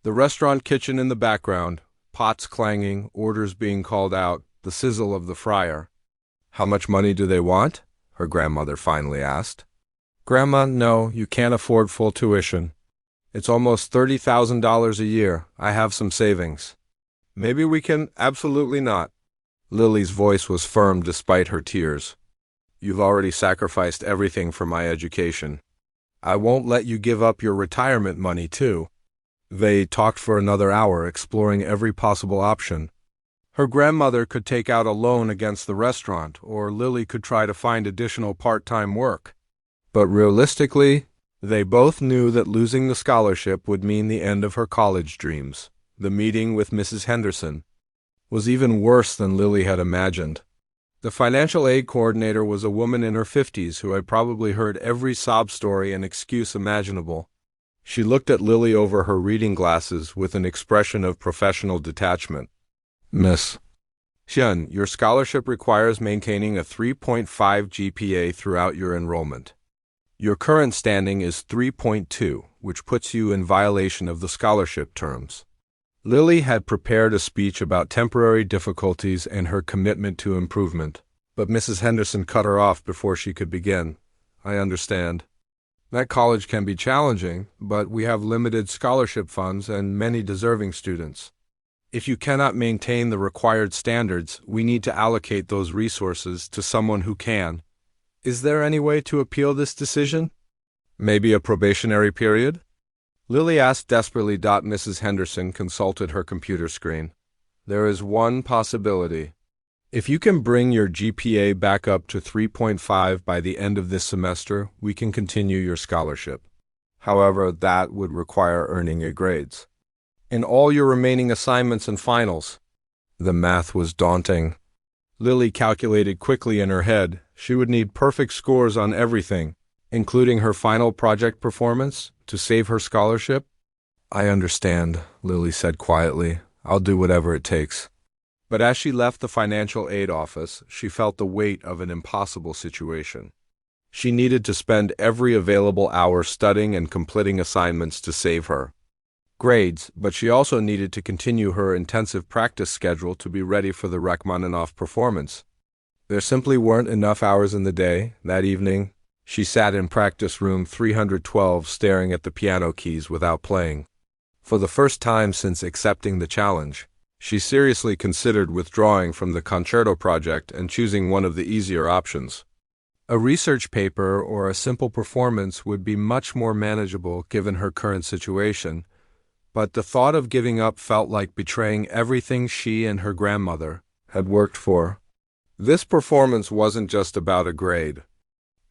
the restaurant kitchen in the background, pots clanging, orders being called out, the sizzle of the fryer. How much money do they want? Her grandmother finally asked. Grandma, no, you can't afford full tuition. It's almost $30,000 a year. I have some savings. Maybe we can. Absolutely not. Lily's voice was firm despite her tears. You've already sacrificed everything for my education. I won't let you give up your retirement money, too. They talked for another hour, exploring every possible option. Her grandmother could take out a loan against the restaurant, or Lily could try to find additional part-time work. But realistically, they both knew that losing the scholarship would mean the end of her college dreams. The meeting with Mrs. Henderson was even worse than Lily had imagined. The financial aid coordinator was a woman in her 50s who had probably heard every sob story and excuse imaginable. She looked at Lily over her reading glasses with an expression of professional detachment. Miss Chen, your scholarship requires maintaining a 3.5 GPA throughout your enrollment. Your current standing is 3.2, which puts you in violation of the scholarship terms. Lily had prepared a speech about temporary difficulties and her commitment to improvement, but Mrs. Henderson cut her off before she could begin. I understand. That college can be challenging, but we have limited scholarship funds and many deserving students. If you cannot maintain the required standards, we need to allocate those resources to someone who can. Is there any way to appeal this decision? Maybe a probationary period? Lily asked desperately. Mrs. Henderson consulted her computer screen. There is one possibility. If you can bring your GPA back up to 3.5 by the end of this semester, we can continue your scholarship. However, that would require earning A grades in all your remaining assignments and finals. The math was daunting. Lily calculated quickly in her head. She would need perfect scores on everything, including her final project performance, to save her scholarship. I understand, Lily said quietly. I'll do whatever it takes. But as she left the financial aid office, she felt the weight of an impossible situation. She needed to spend every available hour studying and completing assignments to save her grades, but she also needed to continue her intensive practice schedule to be ready for the Rachmaninoff performance. There simply weren't enough hours in the day. That evening, she sat in practice room 312 staring at the piano keys without playing. For the first time since accepting the challenge, she seriously considered withdrawing from the concerto project and choosing one of the easier options. A research paper or a simple performance would be much more manageable given her current situation, but the thought of giving up felt like betraying everything she and her grandmother had worked for. This performance wasn't just about a grade.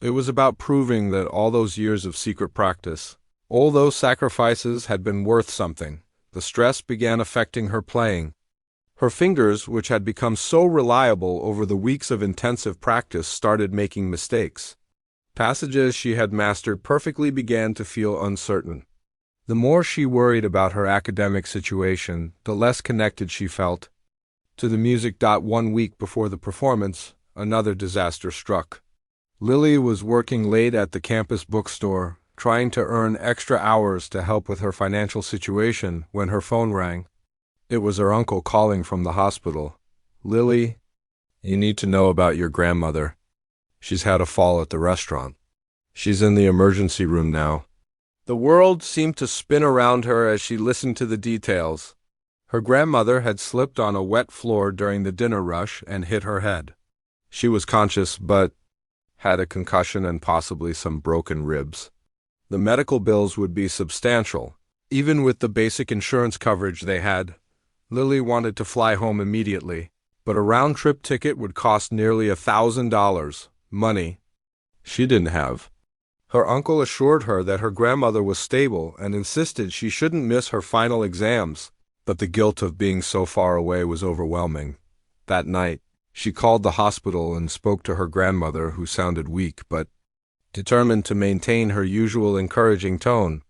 It was about proving that all those years of secret practice, all those sacrifices had been worth something. The stress began affecting her playing. Her fingers, which had become so reliable over the weeks of intensive practice, started making mistakes. Passages she had mastered perfectly began to feel uncertain. The more she worried about her academic situation, the less connected she felt to the music. 1 week before the performance, another disaster struck. Lily was working late at the campus bookstore, trying to earn extra hours to help with her financial situation, when her phone rang. It was her uncle calling from the hospital. Lily, you need to know about your grandmother. She's had a fall at the restaurant. She's in the emergency room now. The world seemed to spin around her as she listened to the details. Her grandmother had slipped on a wet floor during the dinner rush and hit her head. She was conscious, but had a concussion and possibly some broken ribs. The medical bills would be substantial, even with the basic insurance coverage they had. Lily wanted to fly home immediately, but a round-trip ticket would cost nearly $1,000, money she didn't have. Her uncle assured her that her grandmother was stable and insisted she shouldn't miss her final exams, but the guilt of being so far away was overwhelming. That night, she called the hospital and spoke to her grandmother, who sounded weak but determined to maintain her usual encouraging tone.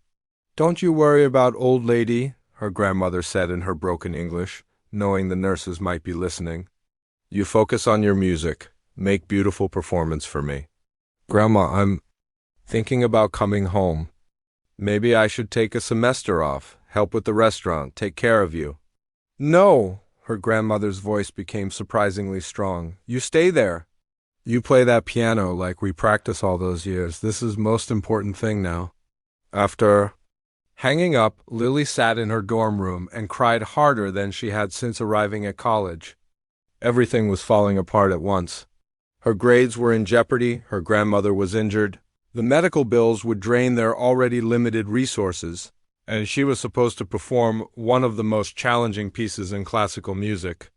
"Don't you worry about old lady," her grandmother said in her broken English, knowing the nurses might be listening. "You focus on your music. Make beautiful performance for me." "Grandma, I'm thinking about coming home. Maybe I should take a semester off, help with the restaurant, take care of you." "No," her grandmother's voice became surprisingly strong. "You stay there. You play that piano like we practice all those years. This is most important thing now." After Hanging up, Lily sat in her dorm room and cried harder than she had since arriving at college. Everything was falling apart at once. Her grades were in jeopardy, her grandmother was injured, the medical bills would drain their already limited resources, and she was supposed to perform one of the most challenging pieces in classical music.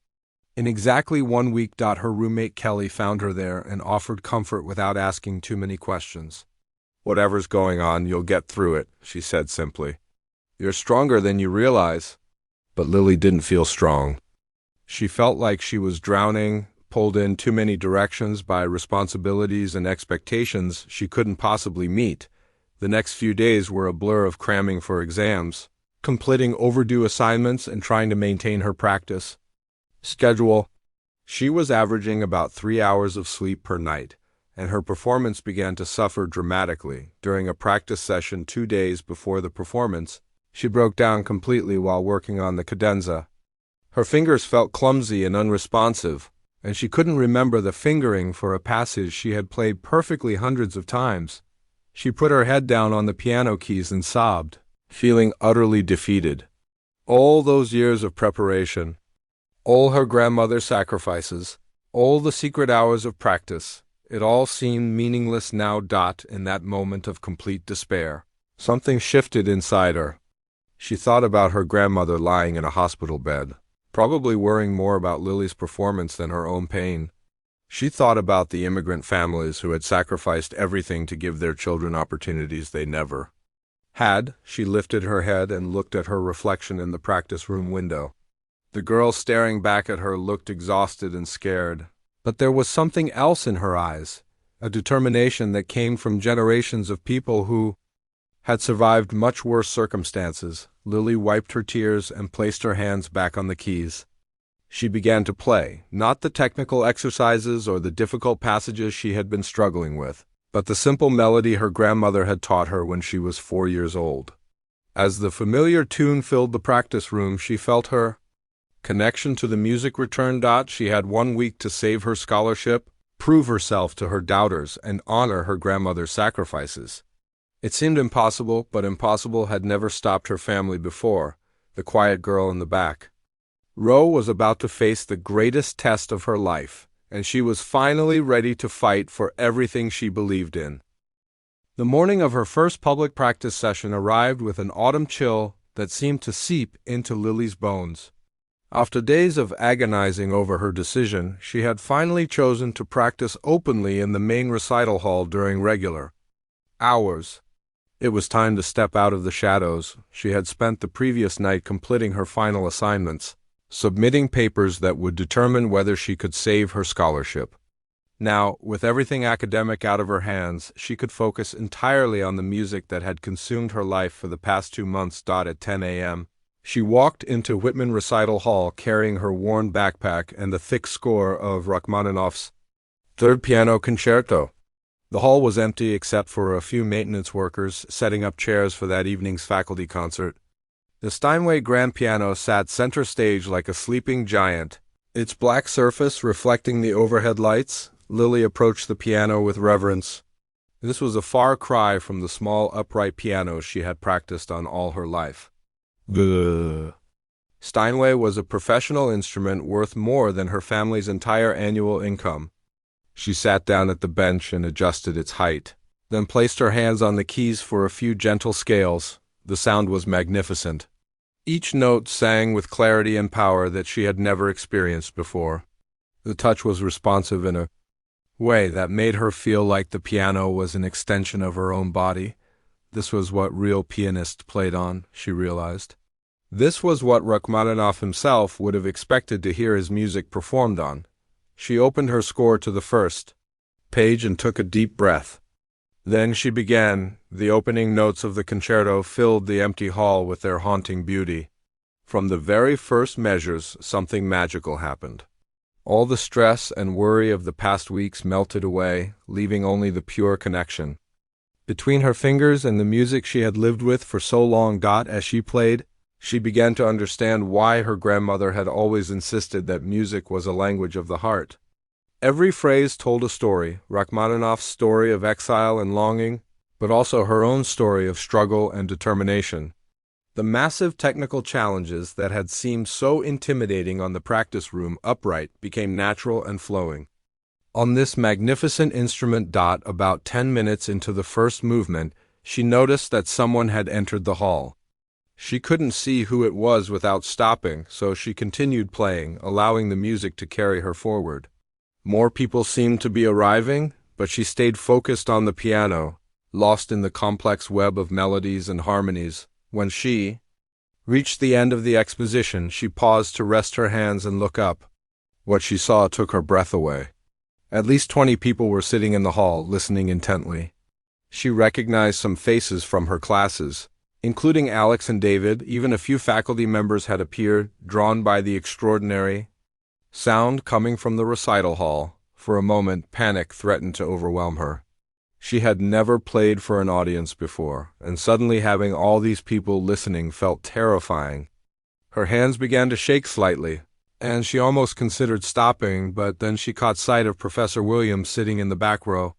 In exactly 1 week, her roommate Kelly found her there and offered comfort without asking too many questions. "Whatever's going on, you'll get through it," she said simply. "You're stronger than you realize." But Lily didn't feel strong. She felt like she was drowning, pulled in too many directions by responsibilities and expectations she couldn't possibly meet. The next few days were a blur of cramming for exams, completing overdue assignments, and trying to maintain her practice schedule. She was averaging about 3 hours of sleep per night, and her performance began to suffer dramatically. During a practice session 2 days before the performance, she broke down completely while working on the cadenza. Her fingers felt clumsy and unresponsive, and she couldn't remember the fingering for a passage she had played perfectly hundreds of times. She put her head down on the piano keys and sobbed, feeling utterly defeated. All those years of preparation, all her grandmother's sacrifices, all the secret hours of practice, it all seemed meaningless now. In that moment of complete despair, something shifted inside her. She thought about her grandmother lying in a hospital bed, probably worrying more about Lily's performance than her own pain. She thought about the immigrant families who had sacrificed everything to give their children opportunities they never had. She lifted her head and looked at her reflection in the practice room window. The girl staring back at her looked exhausted and scared, but there was something else in her eyes, a determination that came from generations of people who had survived much worse circumstances. Lily wiped her tears and placed her hands back on the keys. She began to play, not the technical exercises or the difficult passages she had been struggling with, but the simple melody her grandmother had taught her when she was 4 years old. As the familiar tune filled the practice room, she felt her connection to the music returned. She had 1 week to save her scholarship, prove herself to her doubters, and honor her grandmother's sacrifices. It seemed impossible, but impossible had never stopped her family before. The quiet girl in the back row was about to face the greatest test of her life, and she was finally ready to fight for everything she believed in. The morning of her first public practice session arrived with an autumn chill that seemed to seep into Lily's bones. After days of agonizing over her decision, she had finally chosen to practice openly in the main recital hall during regular hours. It was time to step out of the shadows. She had spent the previous night completing her final assignments, submitting papers that would determine whether she could save her scholarship. Now, with everything academic out of her hands, she could focus entirely on the music that had consumed her life for the past 2 months. At 10 a.m., she walked into Whitman Recital Hall carrying her worn backpack and the thick score of Rachmaninoff's Third Piano Concerto. The hall was empty except for a few maintenance workers setting up chairs for that evening's faculty concert. The Steinway grand piano sat center stage like a sleeping giant, its black surface reflecting the overhead lights. Lily approached the piano with reverence. This was a far cry from the small upright piano she had practiced on all her life. The Steinway was a professional instrument worth more than her family's entire annual income. She sat down at the bench and adjusted its height, then placed her hands on the keys for a few gentle scales. The sound was magnificent. Each note sang with clarity and power that she had never experienced before. The touch was responsive in a way that made her feel like the piano was an extension of her own body. This was what real pianists played on, she realized. This was what Rachmaninoff himself would have expected to hear his music performed on. She opened her score to the first page and took a deep breath. Then she began. The opening notes of the concerto filled the empty hall with their haunting beauty. From the very first measures, something magical happened. All the stress and worry of the past weeks melted away, leaving only the pure connection between her fingers and the music she had lived with for so long. As she played, she began to understand why her grandmother had always insisted that music was a language of the heart. Every phrase told a story, Rachmaninoff's story of exile and longing, but also her own story of struggle and determination. The massive technical challenges that had seemed so intimidating on the practice room upright became natural and flowing. On this magnificent instrument, about 10 minutes into the first movement, she noticed that someone had entered the hall. She couldn't see who it was without stopping, so she continued playing, allowing the music to carry her forward. More people seemed to be arriving, but she stayed focused on the piano, lost in the complex web of melodies and harmonies. When she reached the end of the exposition, she paused to rest her hands and look up. What she saw took her breath away. At least 20 people were sitting in the hall, listening intently. She recognized some faces from her classes, including Alex and David. Even a few faculty members had appeared, drawn by the extraordinary sound coming from the recital hall. For a moment, panic threatened to overwhelm her. She had never played for an audience before, and suddenly having all these people listening felt terrifying. Her hands began to shake slightly, and she almost considered stopping, but then she caught sight of Professor Williams sitting in the back row.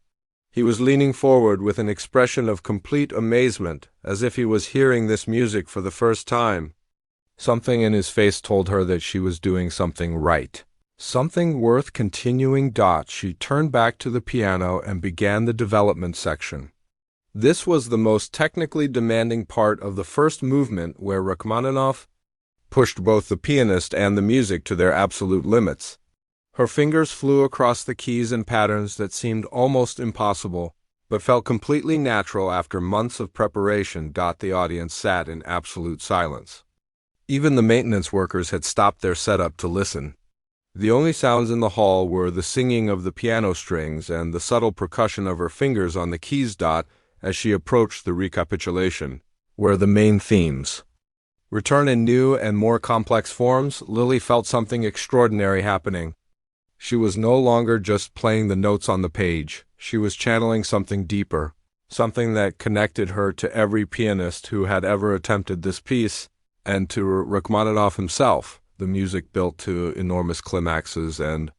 He was leaning forward with an expression of complete amazement, as if he was hearing this music for the first time. Something in his face told her that she was doing something right. Something worth continuing. She turned back to the piano and began the development section. This was the most technically demanding part of the first movement, where Rachmaninoff pushed both the pianist and the music to their absolute limits. Her fingers flew across the keys and patterns that seemed almost impossible, but felt completely natural after months of preparation. The audience sat in absolute silence. Even the maintenance workers had stopped their setup to listen. The only sounds in the hall were the singing of the piano strings and the subtle percussion of her fingers on the keys. As she approached the recapitulation, where the main themes return in new and more complex forms, Lily felt something extraordinary happening. She was no longer just playing the notes on the page. She was channeling something deeper, something that connected her to every pianist who had ever attempted this piece, and to Rachmaninoff himself. The music built to enormous climaxes and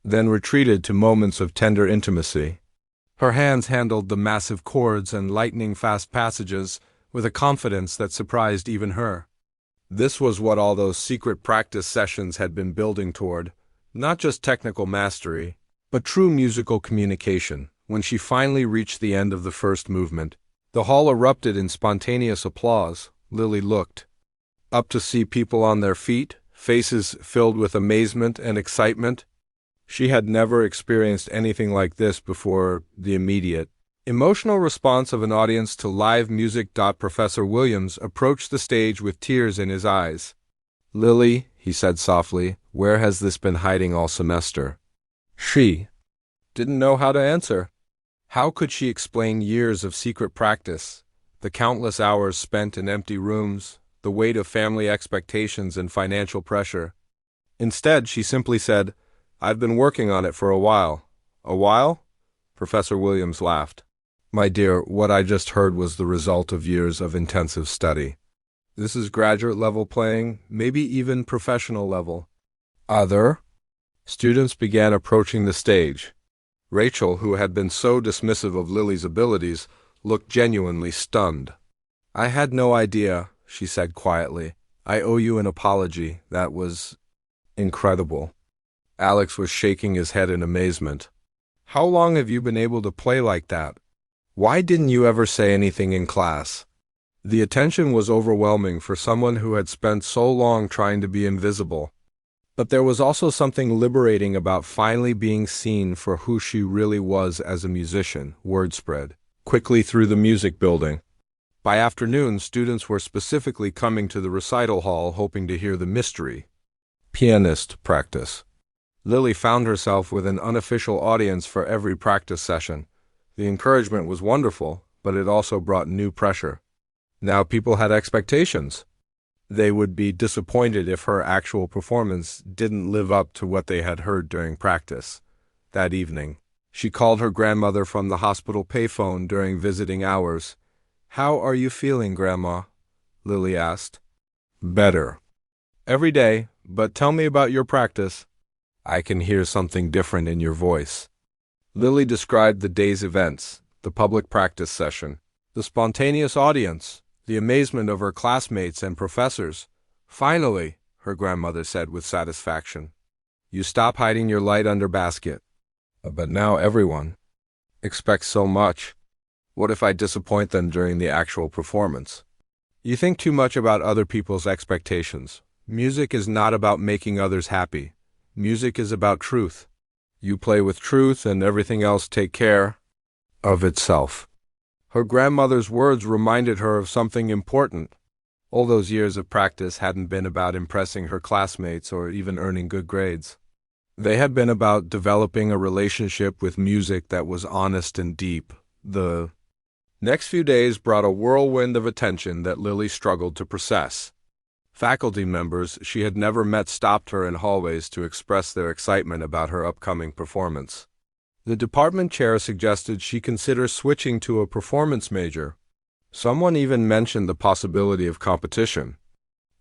then retreated to moments of tender intimacy. Her hands handled the massive chords and lightning-fast passages with a confidence that surprised even her. This was what all those secret practice sessions had been building toward, not just technical mastery, but true musical communication. When she finally reached the end of the first movement, the hall erupted in spontaneous applause. Lily looked up to see people on their feet, faces filled with amazement and excitement. She had never experienced anything like this before. The immediate emotional response of an audience to live music. Professor Williams approached the stage with tears in his eyes. "Lily," he said softly, "where has this been hiding all semester?" She didn't know how to answer. How could she explain years of secret practice, the countless hours spent in empty rooms, the weight of family expectations and financial pressure? Instead, she simply said, "I've been working on it for a while." "A while?" Professor Williams laughed. "My dear, what I just heard was the result of years of intensive study. This is graduate-level playing, maybe even professional level." Other students began approaching the stage. Rachel, who had been so dismissive of Lily's abilities, looked genuinely stunned. "I had no idea," she said quietly. "I owe you an apology. That was incredible." Alex was shaking his head in amazement. "How long have you been able to play like that? Why didn't you ever say anything in class?" The attention was overwhelming for someone who had spent so long trying to be invisible. But there was also something liberating about finally being seen for who she really was as a musician. Word spread quickly through the music building. By afternoon, students were specifically coming to the recital hall hoping to hear the mystery pianist practice. Lily found herself with an unofficial audience for every practice session. The encouragement was wonderful, but it also brought new pressure. Now people had expectations. They would be disappointed if her actual performance didn't live up to what they had heard during practice. That evening, she called her grandmother from the hospital payphone during visiting hours. "How are you feeling, Grandma?" Lily asked. "Better. Every day, but tell me about your practice." "I can hear something different in your voice." Lily described the day's events, the public practice session, the spontaneous audience, the amazement of her classmates and professors. "Finally," her grandmother said with satisfaction. "You stop hiding your light under basket." But now everyone expects so much. What if I disappoint them during the actual performance? You think too much about other people's expectations. Music is not about making others happy. Music is about truth. You play with truth and everything else take care of itself. Her grandmother's words reminded her of something important. All those years of practice hadn't been about impressing her classmates or even earning good grades. They had been about developing a relationship with music that was honest and deep. The next few days brought a whirlwind of attention that Lily struggled to process. Faculty members she had never met stopped her in hallways to express their excitement about her upcoming performance. The department chair suggested she consider switching to a performance major. Someone even mentioned the possibility of competition,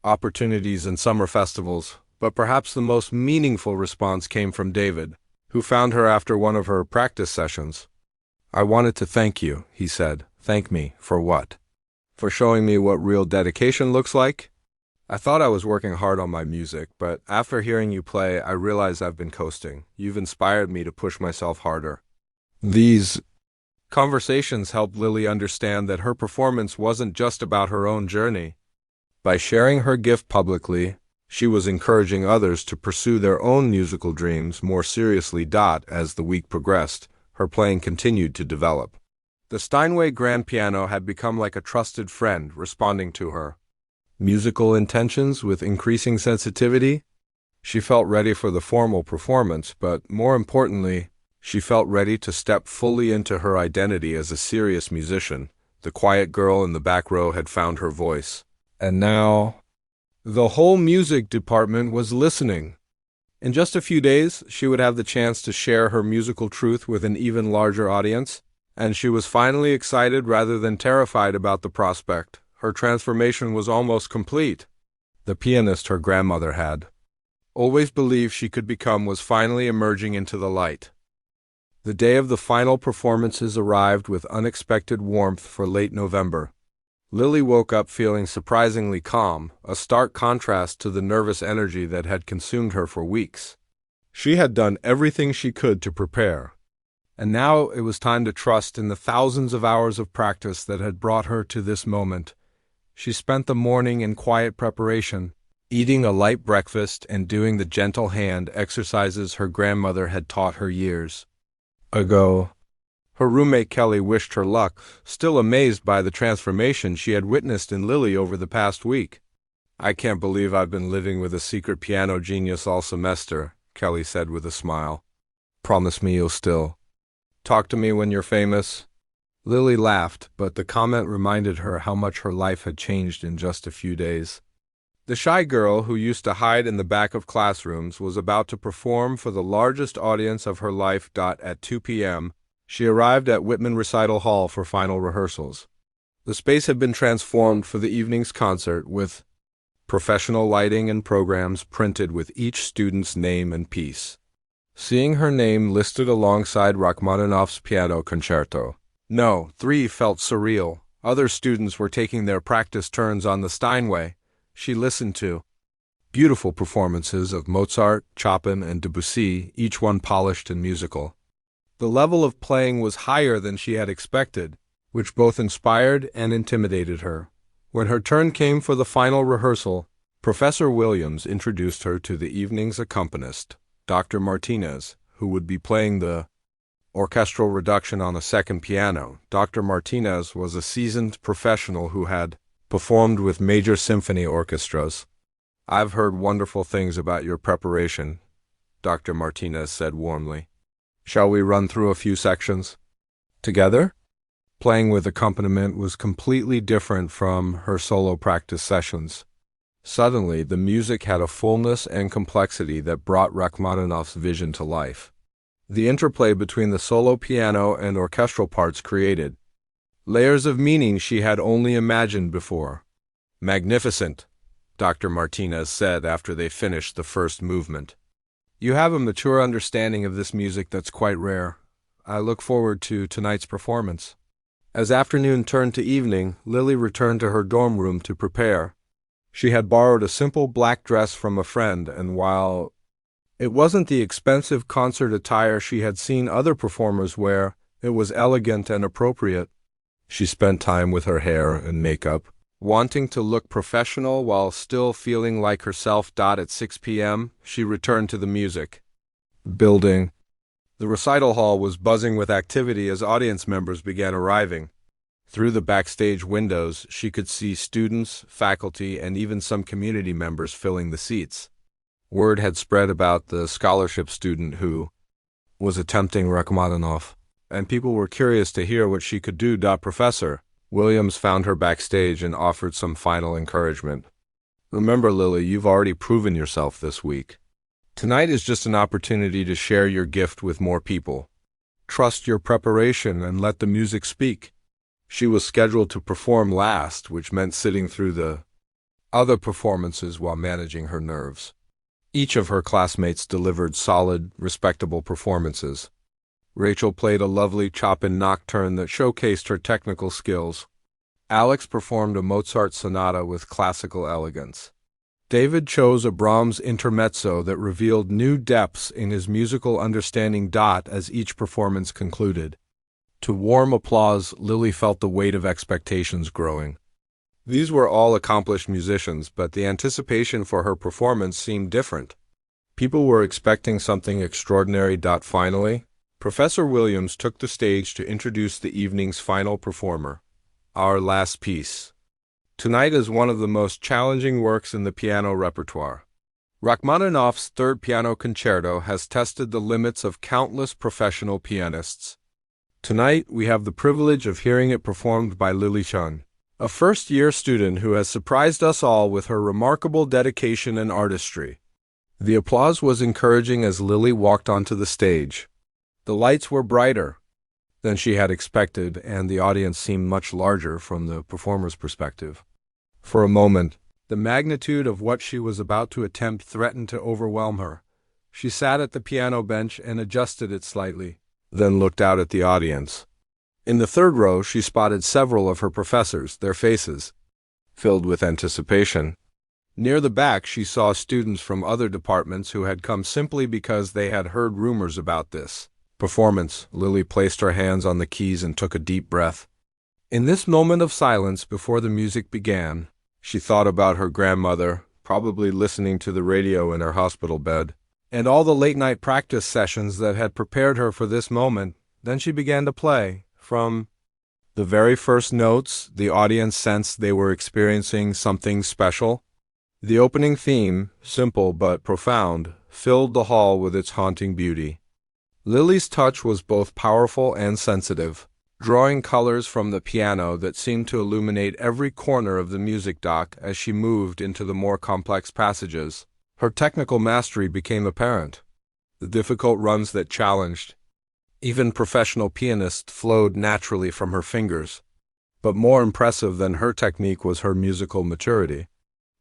opportunities in summer festivals, but perhaps the most meaningful response came from David, who found her after one of her practice sessions. "I wanted to thank you," he said. "Thank me for what? For showing me what real dedication looks like? I thought I was working hard on my music, but after hearing you play, I realize I've been coasting. You've inspired me to push myself harder." These conversations helped Lily understand that her performance wasn't just about her own journey. By sharing her gift publicly, she was encouraging others to pursue their own musical dreams more seriously. As the week progressed, her playing continued to develop. The Steinway grand piano had become like a trusted friend, responding to her musical intentions with increasing sensitivity. She felt ready for the formal performance, but more importantly, she felt ready to step fully into her identity as a serious musician. The quiet girl in the back row had found her voice. And now, the whole music department was listening. In just a few days, she would have the chance to share her musical truth with an even larger audience, and she was finally excited rather than terrified about the prospect. Her transformation was almost complete. The pianist her grandmother had always believed she could become was finally emerging into the light. The day of the final performances arrived with unexpected warmth for late November. Lily woke up feeling surprisingly calm, a stark contrast to the nervous energy that had consumed her for weeks. She had done everything she could to prepare, and now it was time to trust in the thousands of hours of practice that had brought her to this moment. She spent the morning in quiet preparation, eating a light breakfast and doing the gentle hand exercises her grandmother had taught her years ago. Her roommate Kelly wished her luck, still amazed by the transformation she had witnessed in Lily over the past week. "I can't believe I've been living with a secret piano genius all semester," Kelly said with a smile. "Promise me you'll still talk to me when you're famous." Lily laughed, but the comment reminded her how much her life had changed in just a few days. The shy girl who used to hide in the back of classrooms was about to perform for the largest audience of her life. At 2 p.m., she arrived at Whitman Recital Hall for final rehearsals. The space had been transformed for the evening's concert, with professional lighting and programs printed with each student's name and piece. Seeing her name listed alongside Rachmaninoff's Piano Concerto No. 3 felt surreal. Other students were taking their practice turns on the Steinway. She listened to beautiful performances of Mozart, Chopin, and Debussy, each one polished and musical. The level of playing was higher than she had expected, which both inspired and intimidated her. When her turn came for the final rehearsal, Professor Williams introduced her to the evening's accompanist, Dr. Martinez, who would be playing the orchestral reduction on a second piano. Dr. Martinez was a seasoned professional who had performed with major symphony orchestras. "I've heard wonderful things about your preparation," Dr. Martinez said warmly. "Shall we run through a few sections together?" Playing with accompaniment was completely different from her solo practice sessions. Suddenly, the music had a fullness and complexity that brought Rachmaninoff's vision to life. The interplay between the solo piano and orchestral parts created layers of meaning she had only imagined before. "Magnificent," Dr. Martinez said after they finished the first movement. "You have a mature understanding of this music that's quite rare. I look forward to tonight's performance." As afternoon turned to evening, Lily returned to her dorm room to prepare. She had borrowed a simple black dress from a friend, and while it wasn't the expensive concert attire she had seen other performers wear, it was elegant and appropriate. She spent time with her hair and makeup, wanting to look professional while still feeling like herself. At 6 p.m., she returned to the music building. The recital hall was buzzing with activity as audience members began arriving. Through the backstage windows, she could see students, faculty, and even some community members filling the seats. Word had spread about the scholarship student who was attempting Rachmaninoff, and people were curious to hear what she could do. Professor Williams found her backstage and offered some final encouragement. Remember, Lily, you've already proven yourself this week. Tonight is just an opportunity to share your gift with more people. Trust your preparation and let the music speak. She was scheduled to perform last, which meant sitting through the other performances while managing her nerves. Each of her classmates delivered solid, respectable performances. Rachel played a lovely Chopin nocturne that showcased her technical skills. Alex performed a Mozart sonata with classical elegance. David chose a Brahms intermezzo that revealed new depths in his musical understanding. As each performance concluded, to warm applause, Lily felt the weight of expectations growing. These were all accomplished musicians, but the anticipation for her performance seemed different. People were expecting something extraordinary. Finally, Professor Williams took the stage to introduce the evening's final performer, our last piece. Tonight is one of the most challenging works in the piano repertoire. Rachmaninoff's Third Piano Concerto has tested the limits of countless professional pianists. Tonight, we have the privilege of hearing it performed by Lily Chun, a first-year student who has surprised us all with her remarkable dedication and artistry. The applause was encouraging as Lily walked onto the stage. The lights were brighter than she had expected, and the audience seemed much larger from the performer's perspective. For a moment, the magnitude of what she was about to attempt threatened to overwhelm her. She sat at the piano bench and adjusted it slightly, then looked out at the audience. In the third row, she spotted several of her professors, their faces filled with anticipation. Near the back, she saw students from other departments who had come simply because they had heard rumors about this performance. Lily placed her hands on the keys and took a deep breath. In this moment of silence before the music began, she thought about her grandmother, probably listening to the radio in her hospital bed, and all the late-night practice sessions that had prepared her for this moment. Then she began to play. From the very first notes, the audience sensed they were experiencing something special. The opening theme, simple but profound, filled the hall with its haunting beauty. Lily's touch was both powerful and sensitive, drawing colors from the piano that seemed to illuminate every corner of the music dock as she moved into the more complex passages. Her technical mastery became apparent. The difficult runs that challenged even professional pianists flowed naturally from her fingers. But more impressive than her technique was her musical maturity.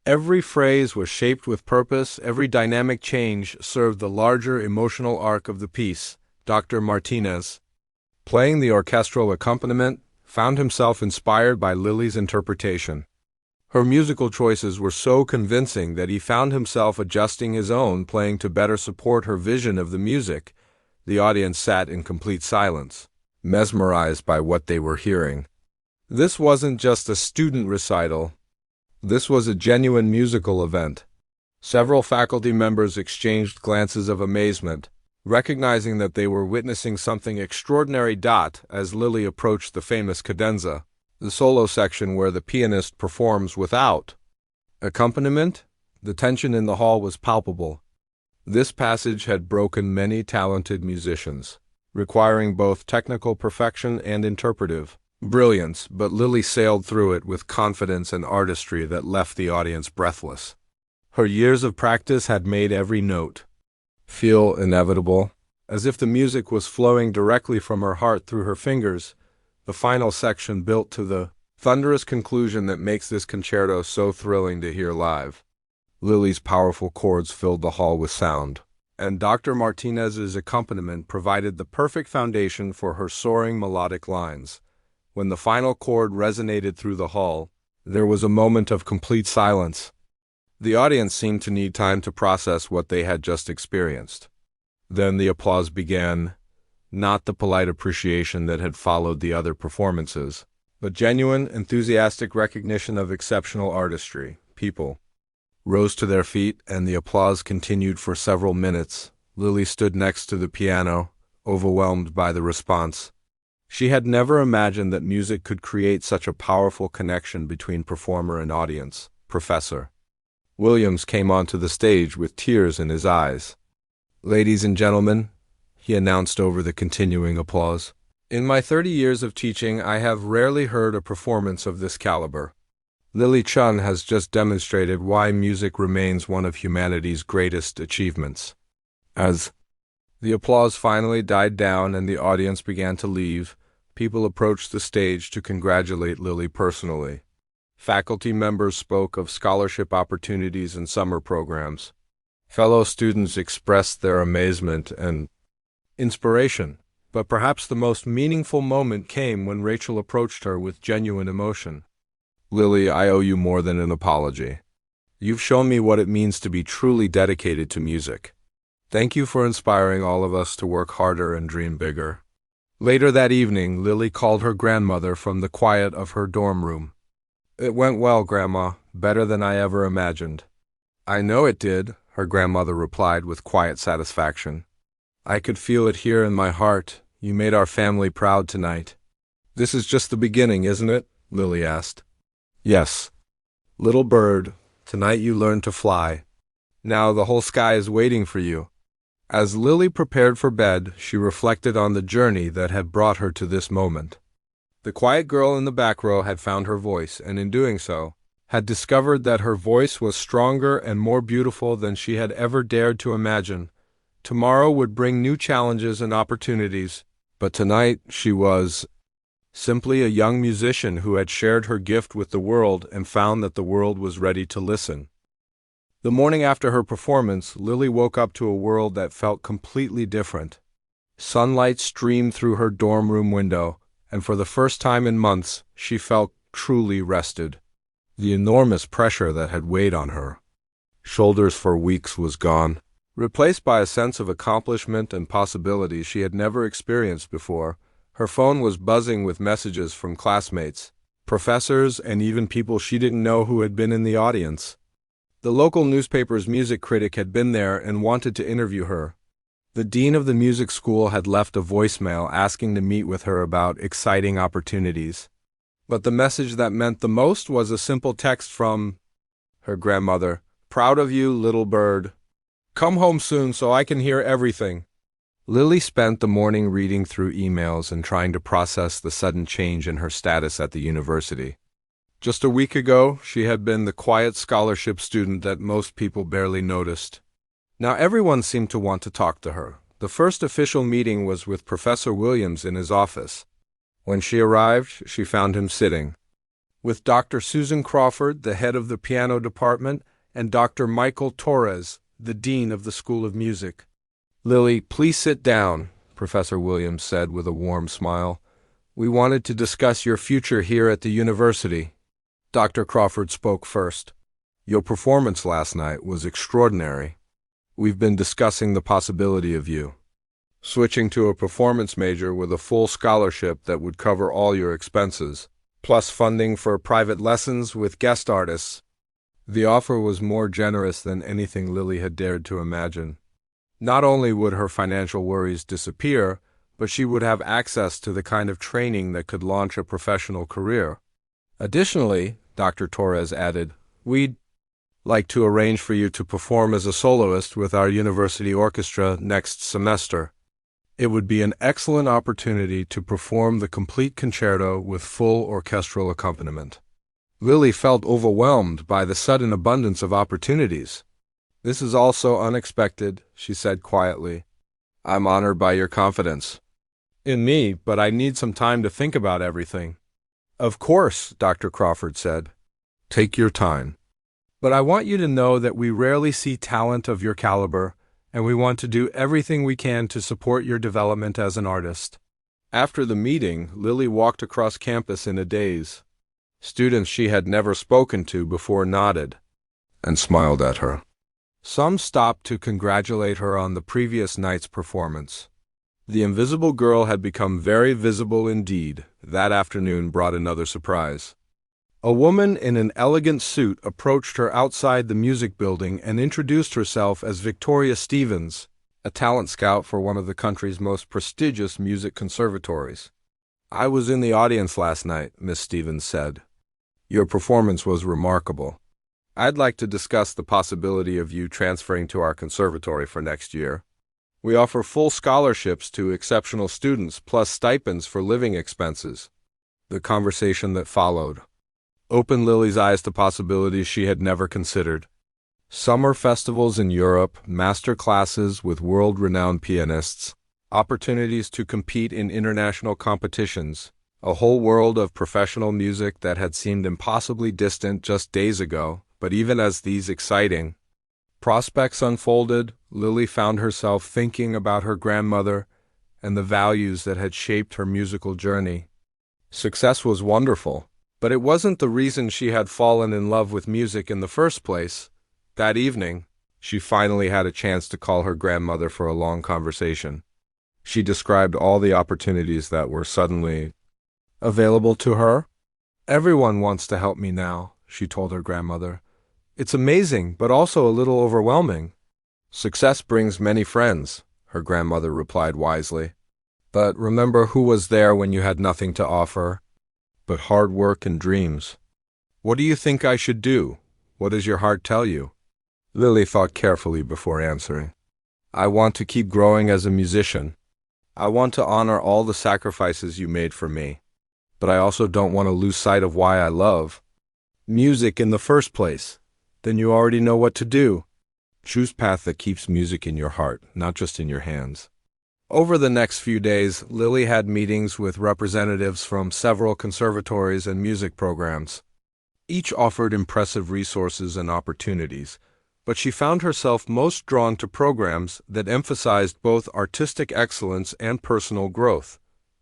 Every phrase was shaped with purpose, every dynamic change served the larger emotional arc of the piece. Dr. Martinez, playing the orchestral accompaniment, found himself inspired by Lily's interpretation. Her musical choices were so convincing that he found himself adjusting his own playing to better support her vision of the music. The audience sat in complete silence, mesmerized by what they were hearing. This wasn't just a student recital. This was a genuine musical event. Several faculty members exchanged glances of amazement, recognizing that they were witnessing something extraordinary. As Lily approached the famous cadenza, the solo section where the pianist performs without accompaniment, the tension in the hall was palpable. This passage had broken many talented musicians, requiring both technical perfection and interpretive brilliance, but Lily sailed through it with confidence and artistry that left the audience breathless. Her years of practice had made every note feel inevitable, as if the music was flowing directly from her heart through her fingers. The final section built to the thunderous conclusion that makes this concerto so thrilling to hear live. Lily's powerful chords filled the hall with sound, and Dr. Martinez's accompaniment provided the perfect foundation for her soaring melodic lines. When the final chord resonated through the hall, there was a moment of complete silence. The audience seemed to need time to process what they had just experienced. Then the applause began, not the polite appreciation that had followed the other performances, but genuine, enthusiastic recognition of exceptional artistry. People rose to their feet, and the applause continued for several minutes. Lily stood next to the piano, overwhelmed by the response. She had never imagined that music could create such a powerful connection between performer and audience. Professor Williams came onto the stage with tears in his eyes. "Ladies and gentlemen," he announced over the continuing applause, "in my 30 years of teaching, I have rarely heard a performance of this caliber. Lily Chun has just demonstrated why music remains one of humanity's greatest achievements." As the applause finally died down and the audience began to leave, people approached the stage to congratulate Lily personally. Faculty members spoke of scholarship opportunities and summer programs. Fellow students expressed their amazement and inspiration, but perhaps the most meaningful moment came when Rachel approached her with genuine emotion. "Lily, I owe you more than an apology. You've shown me what it means to be truly dedicated to music. Thank you for inspiring all of us to work harder and dream bigger." Later that evening, Lily called her grandmother from the quiet of her dorm room. "It went well, Grandma, better than I ever imagined." "I know it did," her grandmother replied with quiet satisfaction. "I could feel it here in my heart. You made our family proud tonight." "This is just the beginning, isn't it?" Lily asked. "Yes. Little bird, tonight you learned to fly. Now the whole sky is waiting for you." As Lily prepared for bed, she reflected on the journey that had brought her to this moment. The quiet girl in the back row had found her voice, and in doing so, had discovered that her voice was stronger and more beautiful than she had ever dared to imagine. Tomorrow would bring new challenges and opportunities, but tonight she was simply a young musician who had shared her gift with the world and found that the world was ready to listen. The morning after her performance, Lily woke up to a world that felt completely different. Sunlight streamed through her dorm room window, and for the first time in months, she felt truly rested. The enormous pressure that had weighed on her shoulders for weeks was gone, replaced by a sense of accomplishment and possibility she had never experienced before. Her phone was buzzing with messages from classmates, professors, and even people she didn't know who had been in the audience. The local newspaper's music critic had been there and wanted to interview her. The dean of the music school had left a voicemail asking to meet with her about exciting opportunities. But the message that meant the most was a simple text from her grandmother. "Proud of you, little bird. Come home soon so I can hear everything." Lily spent the morning reading through emails and trying to process the sudden change in her status at the university. Just a week ago, she had been the quiet scholarship student that most people barely noticed. Now everyone seemed to want to talk to her. The first official meeting was with Professor Williams in his office. When she arrived, she found him sitting with Dr. Susan Crawford, the head of the piano department, and Dr. Michael Torres, the dean of the School of Music. "Lily, please sit down," Professor Williams said with a warm smile. "We wanted to discuss your future here at the university." Dr. Crawford spoke first. "Your performance last night was extraordinary. We've been discussing the possibility of you switching to a performance major with a full scholarship that would cover all your expenses, plus funding for private lessons with guest artists." The offer was more generous than anything Lily had dared to imagine. Not only would her financial worries disappear, but she would have access to the kind of training that could launch a professional career. Additionally, Dr. Torres added, "We'd like to arrange for you to perform as a soloist with our university orchestra next semester. It would be an excellent opportunity to perform the complete concerto with full orchestral accompaniment." Lily felt overwhelmed by the sudden abundance of opportunities. "This is all so unexpected," she said quietly. "I'm honored by your confidence in me, but I need some time to think about everything." "Of course," Dr. Crawford said. "Take your time. But I want you to know that we rarely see talent of your caliber, and we want to do everything we can to support your development as an artist." After the meeting, Lily walked across campus in a daze. Students she had never spoken to before nodded and smiled at her. Some stopped to congratulate her on the previous night's performance. The invisible girl had become very visible indeed. That afternoon brought another surprise. A woman in an elegant suit approached her outside the music building and introduced herself as Victoria Stevens, a talent scout for one of the country's most prestigious music conservatories. "I was in the audience last night," Miss Stevens said. "Your performance was remarkable. I'd like to discuss the possibility of you transferring to our conservatory for next year. We offer full scholarships to exceptional students, plus stipends for living expenses." The conversation that followed opened Lily's eyes to possibilities she had never considered. Summer festivals in Europe, master classes with world-renowned pianists, opportunities to compete in international competitions, a whole world of professional music that had seemed impossibly distant just days ago. But even as these exciting prospects unfolded, Lily found herself thinking about her grandmother and the values that had shaped her musical journey. Success was wonderful, but it wasn't the reason she had fallen in love with music in the first place. That evening, she finally had a chance to call her grandmother for a long conversation. She described all the opportunities that were suddenly available to her. "Everyone wants to help me now," she told her grandmother. "It's amazing, but also a little overwhelming." "Success brings many friends," her grandmother replied wisely. "But remember who was there when you had nothing to offer but hard work and dreams. What do you think I should do? What does your heart tell you?" Lily thought carefully before answering. "I want to keep growing as a musician. I want to honor all the sacrifices you made for me. But I also don't want to lose sight of why I love music in the first place." "Then you already know what to do. Choose path that keeps music in your heart, not just in your hands." Over the next few days, Lily had meetings with representatives from several conservatories and music programs. Each offered impressive resources and opportunities, but she found herself most drawn to programs that emphasized both artistic excellence and personal growth.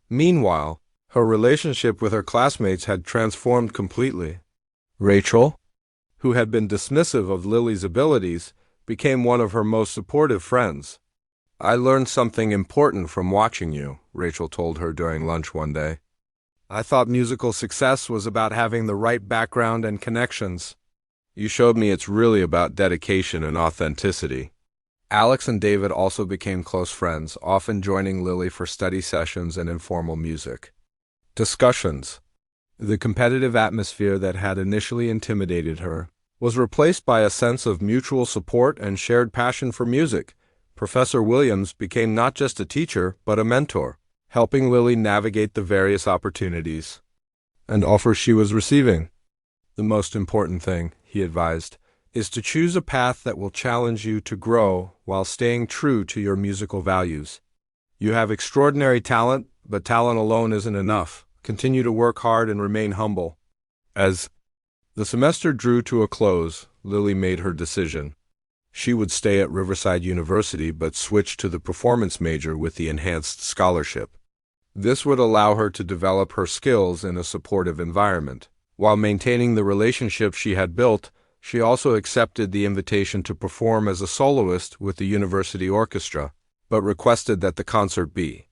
Meanwhile, her relationship with her classmates had transformed completely. Rachel, who had been dismissive of Lily's abilities, became one of her most supportive friends. "I learned something important from watching you," Rachel told her during lunch one day. "I thought musical success was about having the right background and connections. You showed me it's really about dedication and authenticity." Alex and David also became close friends, often joining Lily for study sessions and informal music discussions. The competitive atmosphere that had initially intimidated her was replaced by a sense of mutual support and shared passion for music. Professor Williams became not just a teacher, but a mentor, helping Lily navigate the various opportunities and offers she was receiving. "The most important thing," he advised, "is to choose a path that will challenge you to grow while staying true to your musical values. You have extraordinary talent, but talent alone isn't enough. Continue to work hard and remain humble." As the semester drew to a close, Lily made her decision. She would stay at Riverside University but switch to the performance major with the enhanced scholarship. This would allow her to develop her skills in a supportive environment. While maintaining the relationship she had built, she also accepted the invitation to perform as a soloist with the university orchestra, but requested that the concert be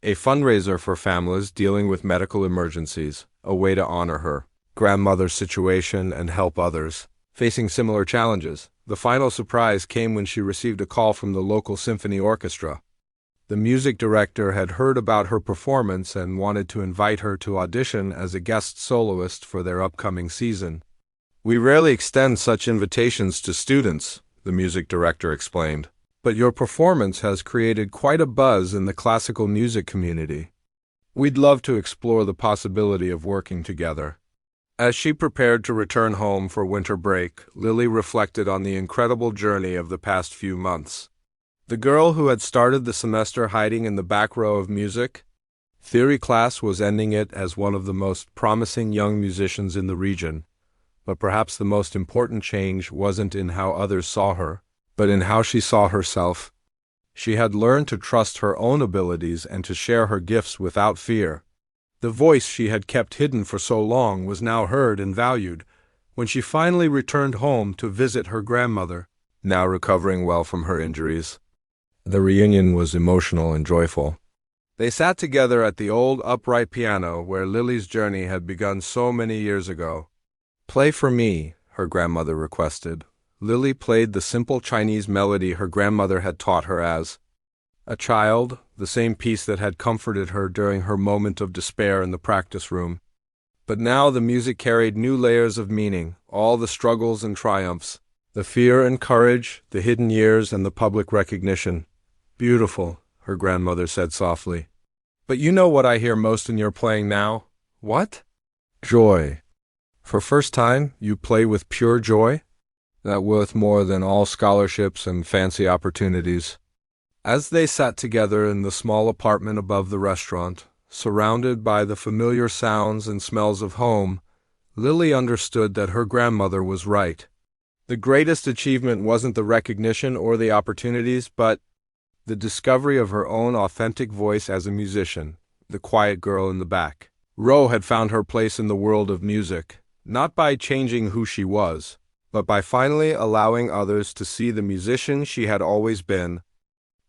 a fundraiser for families dealing with medical emergencies, a way to honor her grandmother's situation and help others facing similar challenges. The final surprise came when she received a call from the local symphony orchestra. The music director had heard about her performance and wanted to invite her to audition as a guest soloist for their upcoming season. "We rarely extend such invitations to students," the music director explained, "but your performance has created quite a buzz in the classical music community. We'd love to explore the possibility of working together." As she prepared to return home for winter break, Lily reflected on the incredible journey of the past few months. The girl who had started the semester hiding in the back row of music theory class was ending it as one of the most promising young musicians in the region. But perhaps the most important change wasn't in how others saw her, but in how she saw herself. She had learned to trust her own abilities and to share her gifts without fear. The voice she had kept hidden for so long was now heard and valued when she finally returned home to visit her grandmother, now recovering well from her injuries. The reunion was emotional and joyful. They sat together at the old upright piano where Lily's journey had begun so many years ago. "Play for me," her grandmother requested. Lily played the simple Chinese melody her grandmother had taught her as a child, the same piece that had comforted her during her moment of despair in the practice room. But now the music carried new layers of meaning, all the struggles and triumphs, the fear and courage, the hidden years and the public recognition. "Beautiful," her grandmother said softly. "But you know what I hear most in your playing now?" "What?" "Joy. For first time, you play with pure joy? That worth more than all scholarships and fancy opportunities." As they sat together in the small apartment above the restaurant, surrounded by the familiar sounds and smells of home, Lily understood that her grandmother was right. The greatest achievement wasn't the recognition or the opportunities, but the discovery of her own authentic voice as a musician, the quiet girl in the back. Ro had found her place in the world of music, not by changing who she was, but by finally allowing others to see the musician she had always been.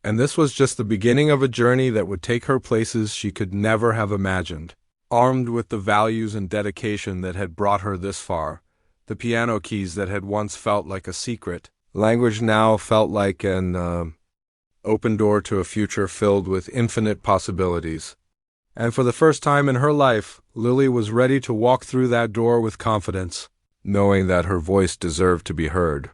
And this was just the beginning of a journey that would take her places she could never have imagined. Armed with the values and dedication that had brought her this far, the piano keys that had once felt like a secret, language now felt like an open door to a future filled with infinite possibilities. And for the first time in her life, Lily was ready to walk through that door with confidence, knowing that her voice deserved to be heard.